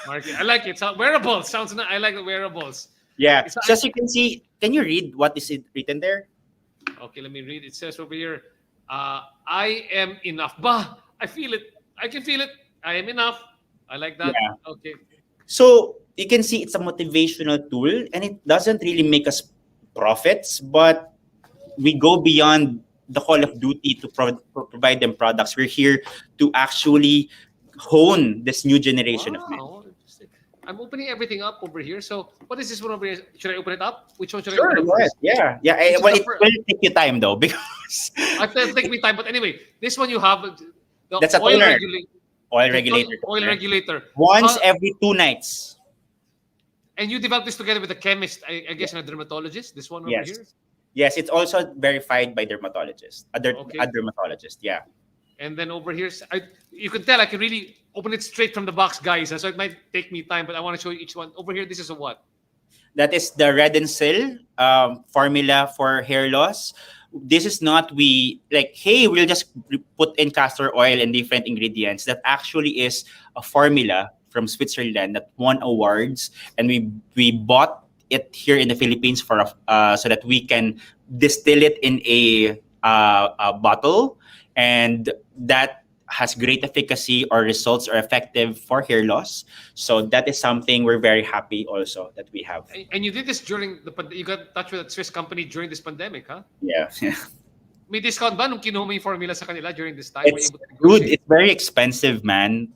market. I like it. Wearables sounds nice. I like the wearables. Yeah. It's So as you can see, can you read what is it written there? okay. Let me read. It says over here, I am enough. Bah, I feel it. I can feel it. I am enough. I like that. Yeah. Okay. So you can see it's a motivational tool, and it doesn't really make us profits, but we go beyond the call of duty to provide them products. We're here to actually hone this new generation of men. Wow. Interesting. I'm opening everything up over here. So what is this one over here? Should I open it up? Which one should I Sure, open up go ahead. first? Yeah, yeah. Which is Well, the it first? will take you time though because I take me time, but anyway, this one you have the that's a oil toner, regulator. oil regulator. Oil Toner. regulator. Once How, every 2 nights. and you developed this together with a chemist, I guess, and a dermatologist. This one over here. Yes, yes. It's also verified by dermatologists. A Okay. dermatologist. Yeah. And then over here, you can tell I can really open it straight from the box, guys. So it might take me time, but I want to show you each one. Over here, this is a what? That is the Red and Sil formula for hair loss. This is not we like, hey, we'll just put in castor oil and different ingredients. That actually is a formula from Switzerland that won awards, and we bought it here in the Philippines for so that we can distill it in a bottle, and that has great efficacy or results are effective for hair loss. So that is something we're very happy also that we have. And you did this during you got in touch with a Swiss company during this pandemic, huh? Yeah. May discount ba nung kinuha mo yung formula sa kanila during this time? Were you It's able to good. negotiate? It's very expensive, man.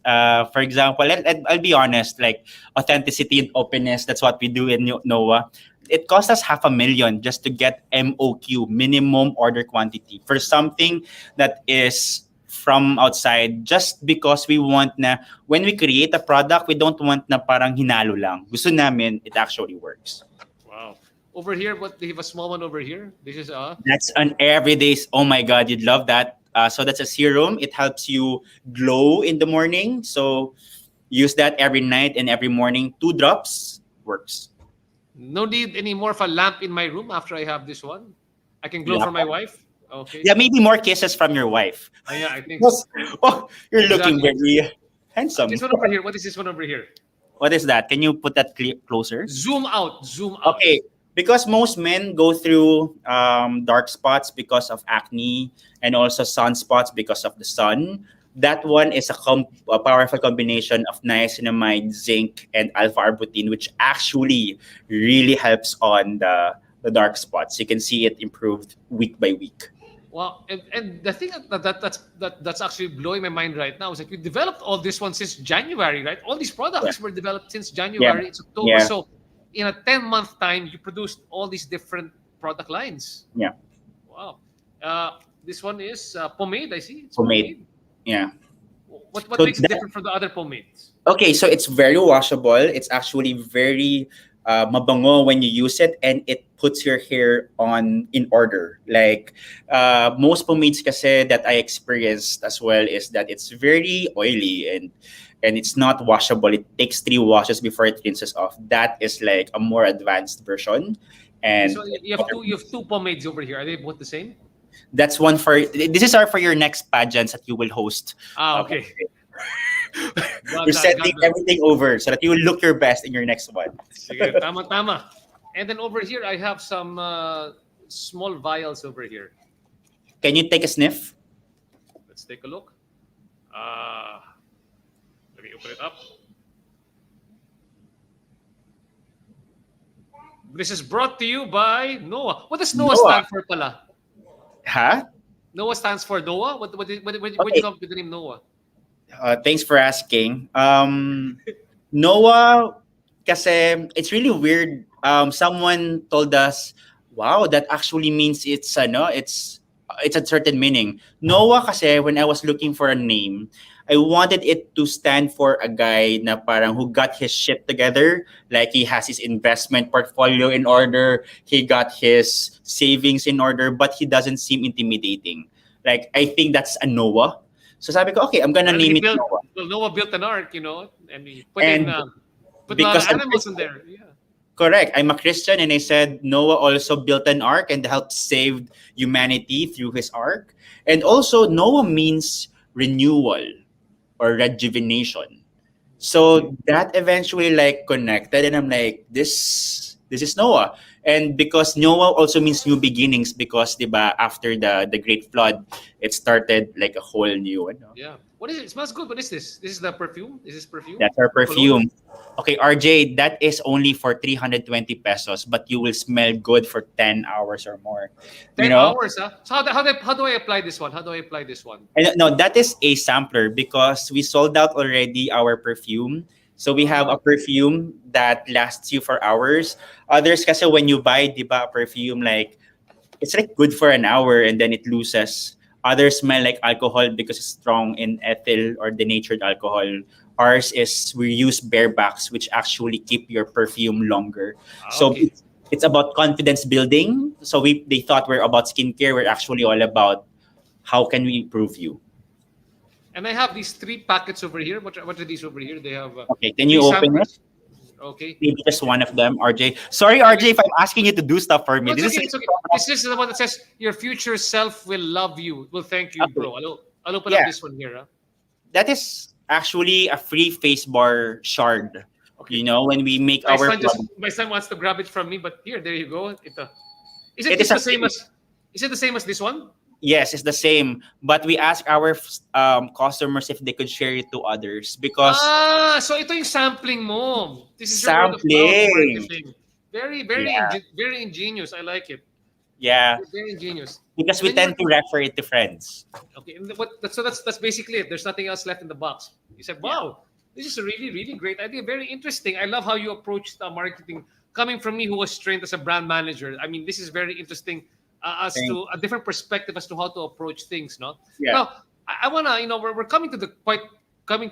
For example, I'll be honest, like authenticity and openness, that's what we do in NOAA. It cost us 500,000 just to get MOQ, minimum order quantity, for something that is from outside, just because we want na when we create a product, we don't want na parang hinalo lang. Gusto namin it actually works. Wow. Over here, what they have a small one over here. This is That's an everyday. Oh my God, you'd love that. So that's a serum. It helps you glow in the morning. So use that every night and every morning. 2 drops works. no need anymore of a lamp in my room after I have this one. I can glow Yeah. for my wife. Okay. Yeah, maybe more kisses from your wife. Yeah, I think Yes. Oh, you're looking exactly. very handsome. This one over here. What is this one over here? What is that? Can you put that closer? Zoom out. Zoom out. Okay, because most men go through dark spots because of acne and also sunspots because of the sun. That one is a powerful combination of niacinamide, zinc, and alpha-arbutin, which actually really helps on the dark spots. You can see it improved week by week. Well, and the thing that's actually blowing my mind right now is that you developed all this one since January, right? All these Yeah, products were developed since yeah, January. It's October, yeah, so in a 10-month time, you produced all these different product lines. yeah. Wow. This one is pomade. I see it's Pomade. pomade. Yeah. What So makes it different from the other pomades? okay, so it's very washable. It's actually very mabango when you use it, and it puts your hair on in order. Like most pomades kasi that I experienced as well is that it's very oily and it's not washable. It takes 3 washes before it rinses off. That is like a more advanced version, This and one you have two. You have two pomades over here. Are they both the same? that's one for this is our for your next pageants that you will host. Okay. We're Got that. Got setting that. everything over so that you will look your best in your next one. Sige, tama, tama. And then over here, I have some small vials over here. Can you take a sniff? Let's take a look. Uh, let me open it up. This is brought to you by Noah. What does Noah Noah. stand for pala? Huh? Noah stands for Noah? Where did you Okay. come up with the name Noah? Thanks for asking. Noah, kasi it's really weird. Someone told us, wow, that actually means it's a certain meaning. Noah kasi when I was looking for a name, I wanted it to stand for a guy na parang who got his shit together. Like he has his investment portfolio in order, he got his savings in order, but he doesn't seem intimidating. Like I think that's a Noah. So sabi ko, okay, I'm gonna Well, he name it built. Noah. Well, Noah built an ark, and he And put a lot of because I'm animals in there. Yeah. correct, I'm a Christian, and I said Noah also built an ark and helped save humanity through his ark. And also, Noah means renewal or rejuvenation. Okay. So that eventually like connected, and I'm like, this is Noah. And because Noah also means new beginnings, because diba, after the great flood, it started like a whole new ano. Yeah. What is it? It smells good. What is this? This is the perfume. Is this perfume? That's our Cologne. perfume. Okay, RJ, that is only for 320 pesos, but you will smell good for 10 hours or more. You 10 know? hours, huh? So how do I apply this one? How do I apply this one? And no, that is a sampler because we sold out already our perfume. So we have a Okay. perfume that lasts you for hours. Others kasi when you buy, di ba, perfume like it's like good for an hour and then it loses. Others smell like alcohol because it's strong in ethyl or denatured alcohol. Ours is we use barebacks, which actually keep your perfume longer. So Okay. it's about confidence building. So they thought we're about skincare. We're actually all about how can we improve you. And I have these three packets over here. What are these over here? They have Okay, can three you open it? samples. Okay. Maybe just one of them, RJ. Sorry, RJ, if I'm asking you to do stuff for No, me. it's This okay. is It's okay. This is the one that says your future self will love you. Will thank you, okay. bro. I'll open up Yeah, this one here. Huh? that is actually a free face bar shard. Okay. You know, when we make My our son just product, my son wants to grab it from me, but here, there you go. Is it it is just a the same free. as? Is it the same as this one? Yes, it's the same. But we ask our customers if they could share it to others because So ito yung sampling mo. This is your word of mouth sampling. marketing. Very, very, Yeah, very ingenious. I like it. yeah. Very ingenious. Because And we then you're tend to refer it to friends. okay. And that's basically it. There's nothing else left in the box. You said, Yeah. "Wow, this is a really, really great idea. Very interesting. I love how you approached marketing." Coming from me, who was trained as a brand manager, I mean, this is very interesting as Thank to a different perspective as to how to approach things. No, yeah. now I wanna, we're coming to the coming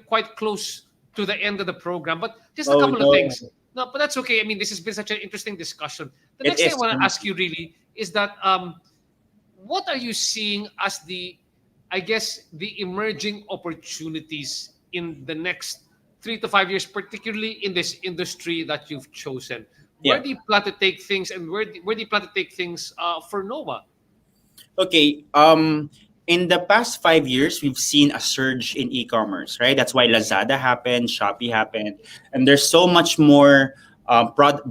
quite close to the end of the program, but just a Oh couple of no. things. No, but that's okay. I mean, this has been such an interesting discussion. The It next thing I is. want to ask you really is that what are you seeing as I guess, the emerging opportunities in the next 3 to 5 years, particularly in this industry that you've chosen? Where Yeah. do you plan to take things, and where do you plan to take things for Nova? Okay. In the past 5 years, we've seen a surge in e-commerce, right? That's why Lazada happened, Shopee happened, and there's so much more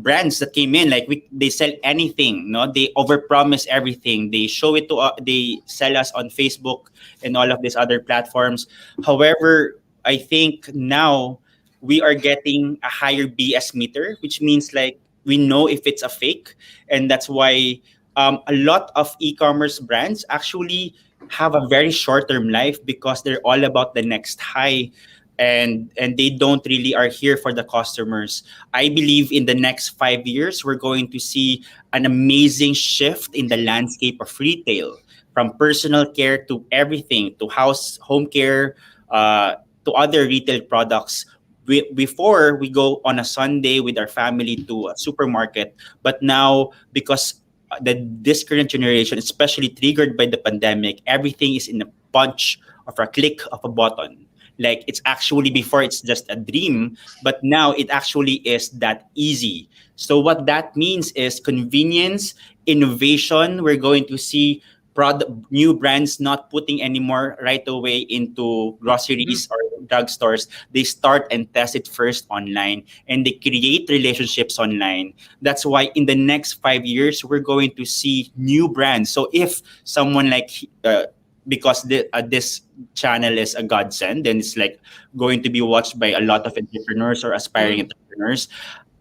brands that came in. Like they sell anything, no? They overpromise everything. They show it to, they sell us on Facebook and all of these other platforms. However, I think now we are getting a higher BS meter, which means like we know if it's a fake, and that's why a lot of e-commerce brands actually have a very short-term life because they're all about the next high, and they don't really are here for the customers. I believe in the next 5 years we're going to see an amazing shift in the landscape of retail, from personal care to everything, to home care, uh, to other retail products. Before we go on a Sunday with our family to a supermarket, but now because this current generation, especially triggered by the pandemic, everything is in a punch of a click of a button. Like it's actually before it's just a dream, but now it actually is that easy. So what that means is convenience, innovation. We're going to see new brands not putting anymore right away into Mhm. groceries or drugstores. They start and test it first online, and they create relationships online. That's why in the next 5 years we're going to see new brands. So if someone like because this channel is a godsend, then it's like going to be watched by a lot of entrepreneurs or aspiring Mhm. entrepreneurs.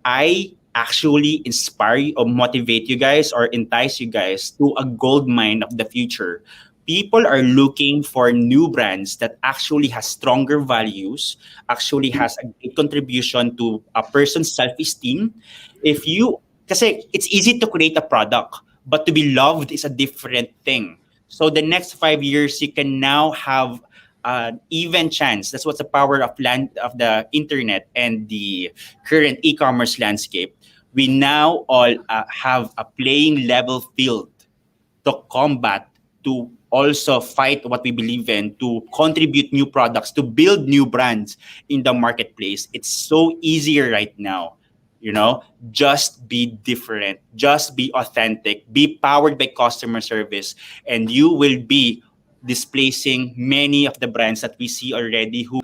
I actually inspire you or motivate you guys or entice you guys to a gold mine of the future. People are looking for new brands that actually has stronger values, actually has a great contribution to a person's self-esteem. If you, kasi it's easy to create a product, but to be loved is a different thing. So the next 5 years, you can now have an even chance. That's what's the power of the internet and the current e-commerce landscape. We now all have a playing level field to combat, to also fight what we believe in, to contribute new products, to build new brands in the marketplace. It's so easier right now. Just be different, just be authentic, be powered by customer service, and you will be displacing many of the brands that we see already who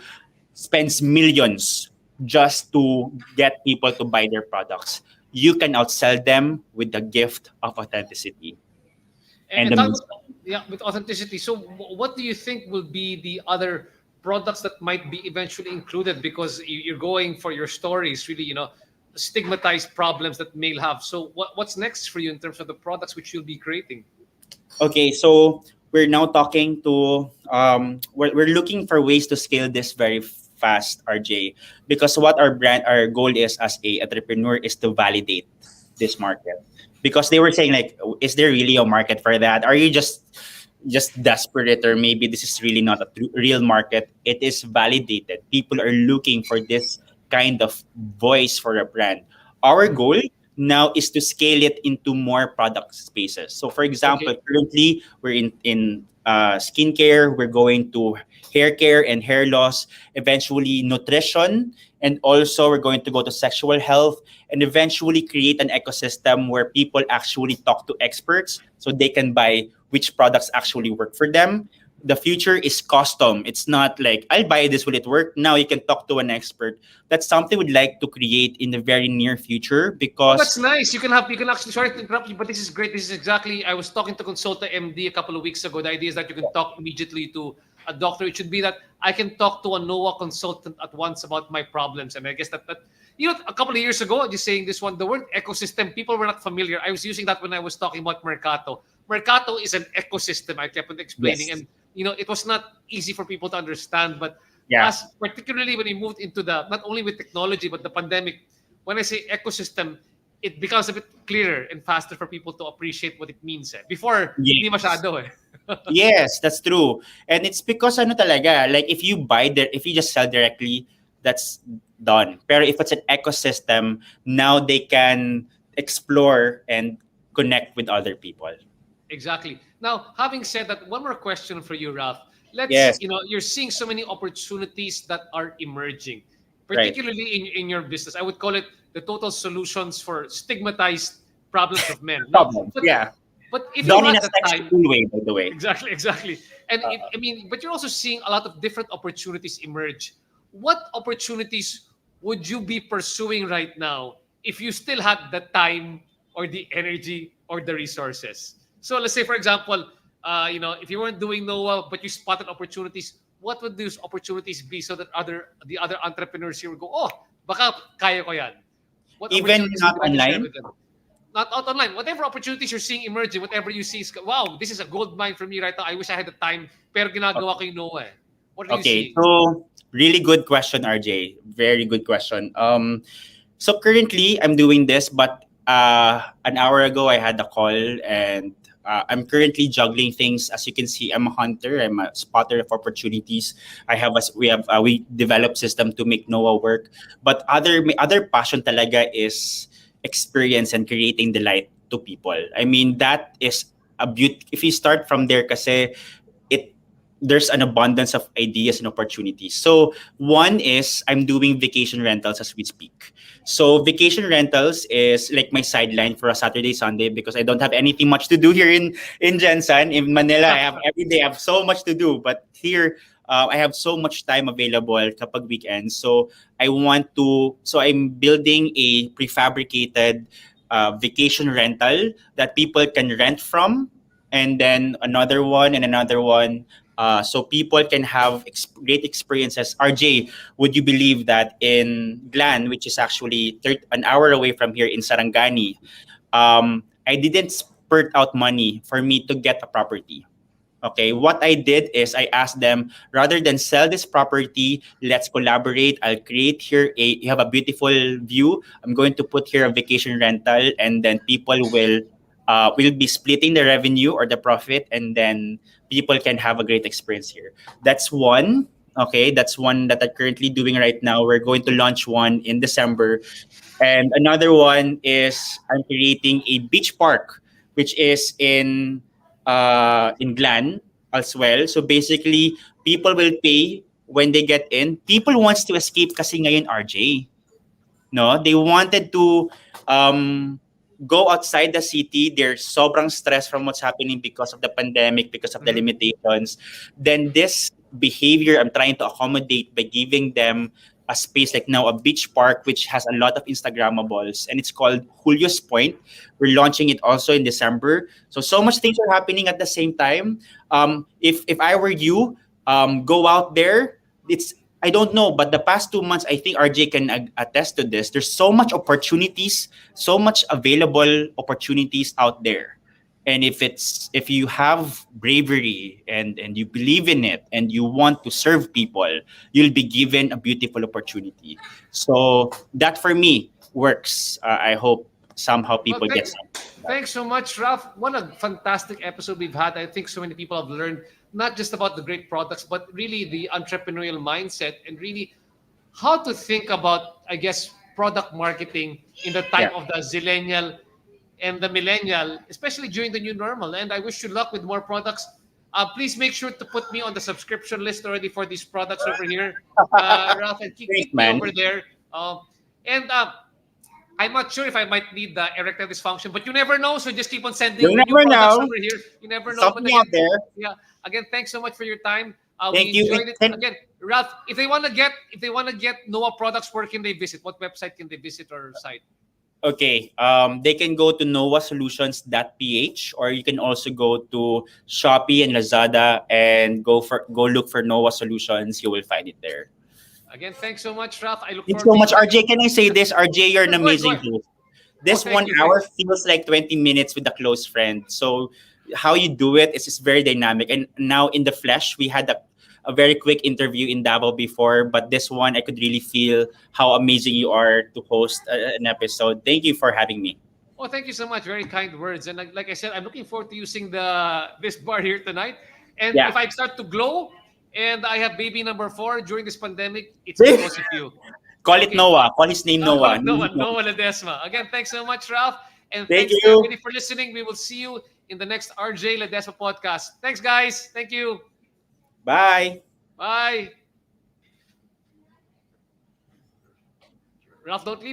spends millions just to get people to buy their products. You can outsell them with the gift of authenticity and And the talk means. about, yeah, with authenticity. So, what do you think will be the other products that might be eventually included? Because you're going for your stories, really, stigmatized problems that male have. So, what's next for you in terms of the products which you'll be creating? Okay, so we're now talking to we're looking for ways to scale this very fast, RJ, because what our goal is as a entrepreneur is to validate this market. Because they were saying like, is there really a market for that? Are you just desperate, or maybe this is really not a real market? It is validated. People are looking for this kind of voice for a brand. Our Mhm. goal now is to scale it into more product spaces. So, for example, Okay. currently we're in skincare, we're going to hair care and hair loss, eventually nutrition, and also we're going to go to sexual health, and eventually create an ecosystem where people actually talk to experts so they can buy which products actually work for them. The future is custom. It's not like, I'll buy this, will it work? Now you can talk to an expert. That's something we'd like to create in the very near future Oh, because that's nice. You can actually, sorry to interrupt you, but this is great. This is exactly, I was talking to Consulta MD a couple of weeks ago. The idea is that you can talk immediately to a doctor. It should be that I can talk to a NOAA consultant at once about my problems. And I guess that a couple of years ago, just saying this one, the word ecosystem, people were not familiar. I was using that when I was talking about Mercato. Mercato is an ecosystem, I kept on explaining. yes, And, it was not easy for people to understand. But yeah. as particularly when we moved into not only with technology, but the pandemic, when I say ecosystem, it becomes a bit clearer and faster for people to appreciate what it means. Before, hindi Yes. masyado eh. Yes, that's true. And it's because ano talaga, like if you just sell directly, that's done. Pero if it's an ecosystem, now they can explore and connect with other people. Exactly. Now, having said that, one more question for you, Ralph. Yes, You're seeing so many opportunities that are emerging, right. particularly in your business. I would call it the total solutions for stigmatized problems of men. No, Problems. but Yeah. if you Done in had a the sexual time, way, by the way. exactly, exactly. And Uh, but you're also seeing a lot of different opportunities emerge. What opportunities would you be pursuing right now if you still had the time or the energy or the resources? So let's say, for example, if you weren't doing NOAA but you spotted opportunities, what would those opportunities be so that the other entrepreneurs here would go, oh, baka kaya ko yan. What Even opportunities would not you like to share online. with them? Not online. Whatever opportunities you're seeing emerging, whatever you see is, wow, this is a gold mine for me right now. I wish I had the time, pero ginagawa ko yung Noah eh. What are you Okay, seeing? so really good question, RJ. Very good question. So currently I'm doing this, but an hour ago I had a call, and I'm currently juggling things. As you can see, I'm a hunter. I'm a spotter of opportunities. We develop system to make Noah work, but other passion talaga is experience and creating delight to people. I mean that is a beauty. If you start from there, kasi it there's an abundance of ideas and opportunities. So one is I'm doing vacation rentals as we speak. So vacation rentals is like my sideline for a Saturday, Sunday, because I don't have anything much to do here in Jensen. In Manila, I have every day I have so much to do, but here I have so much time available kapag weekends. So I'm building a prefabricated vacation rental that people can rent from, and then another one and another one. so people can have great experiences. RJ, would you believe that in Glan, which is actually an hour away from here in Sarangani, I didn't spurt out money for me to get a property. Okay, what I did is I asked them, rather than sell this property, let's collaborate. I'll create here you have a beautiful view. I'm going to put here a vacation rental, and then people will be splitting the revenue or the profit, and then people can have a great experience here. That's one. Okay, that's one that I'm currently doing right now. We're going to launch one in December, and another one is I'm creating a beach park, which is in Glan as well. So basically, people will pay when they get in. People wants to escape kasi ngayon, RJ. No, they wanted to um, go outside the city. They're sobrang stressed from what's happening because of the pandemic, because of the Mhm. limitations. Then this behavior I'm trying to accommodate by giving them a space like now a beach park which has a lot of Instagrammables, and it's called Julio's Point. We're launching it also in December. So much things are happening at the same time. If I were you, go out there. It's I don't know, but the past 2 months, I think RJ can attest to this. There's so much opportunities, so much available opportunities out there. And if you have bravery and you believe in it and you want to serve people, you'll be given a beautiful opportunity. So that for me works. I hope somehow Well, people get some. thanks so much, Ralph. What a fantastic episode we've had. I think so many people have learned not just about the great products, but really the entrepreneurial mindset and really how to think about, I guess, product marketing in the Yeah. time of the zillennial and the millennial, especially during the new normal. And I wish you luck with more products. Please make sure to put me on the subscription list already for these products over here, Ralph, and Thanks, keep me man. over there. And I'm not sure if I might need the erectile dysfunction, but you never know. So just keep on You'll sending new never products know. over here. You never There's know. But something out again, there. yeah, again, thanks so much for your time. We Thank you. enjoyed it. Again, Ralph, if they want to get Noah products, where can they visit? What website can they visit or site? Okay, they can go to noahsolutions.ph, or you can also go to Shopee and Lazada and go look for Noah Solutions. You will find it there. Again, thanks so much, Ralph. I look Thanks forward so to much, you RJ. Can I say this? RJ, you're an Sure, go ahead, go amazing ahead. host. Oh, This thank one you, thank hour you. feels like 20 minutes with a close friend. So how you do it is just very dynamic. And now in the flesh, we had a very quick interview in Davao before, but this one I could really feel how amazing you are to host an episode. Thank you for having me. Oh, thank you so much. Very kind words. And like I said, I'm looking forward to using the this bar here tonight. And Yeah. if I start to glow and I have baby number 4 during this pandemic, it's because of you. Call it Okay. Noah. Call his name Call Noah. it Noah Ledesma. Again, thanks so much, Ralph. And Thank thanks to you. everybody for listening. We will see you in the next RJ Ledesma podcast. Thanks, guys. Thank you. Bye. Bye. Ralph, don't leave.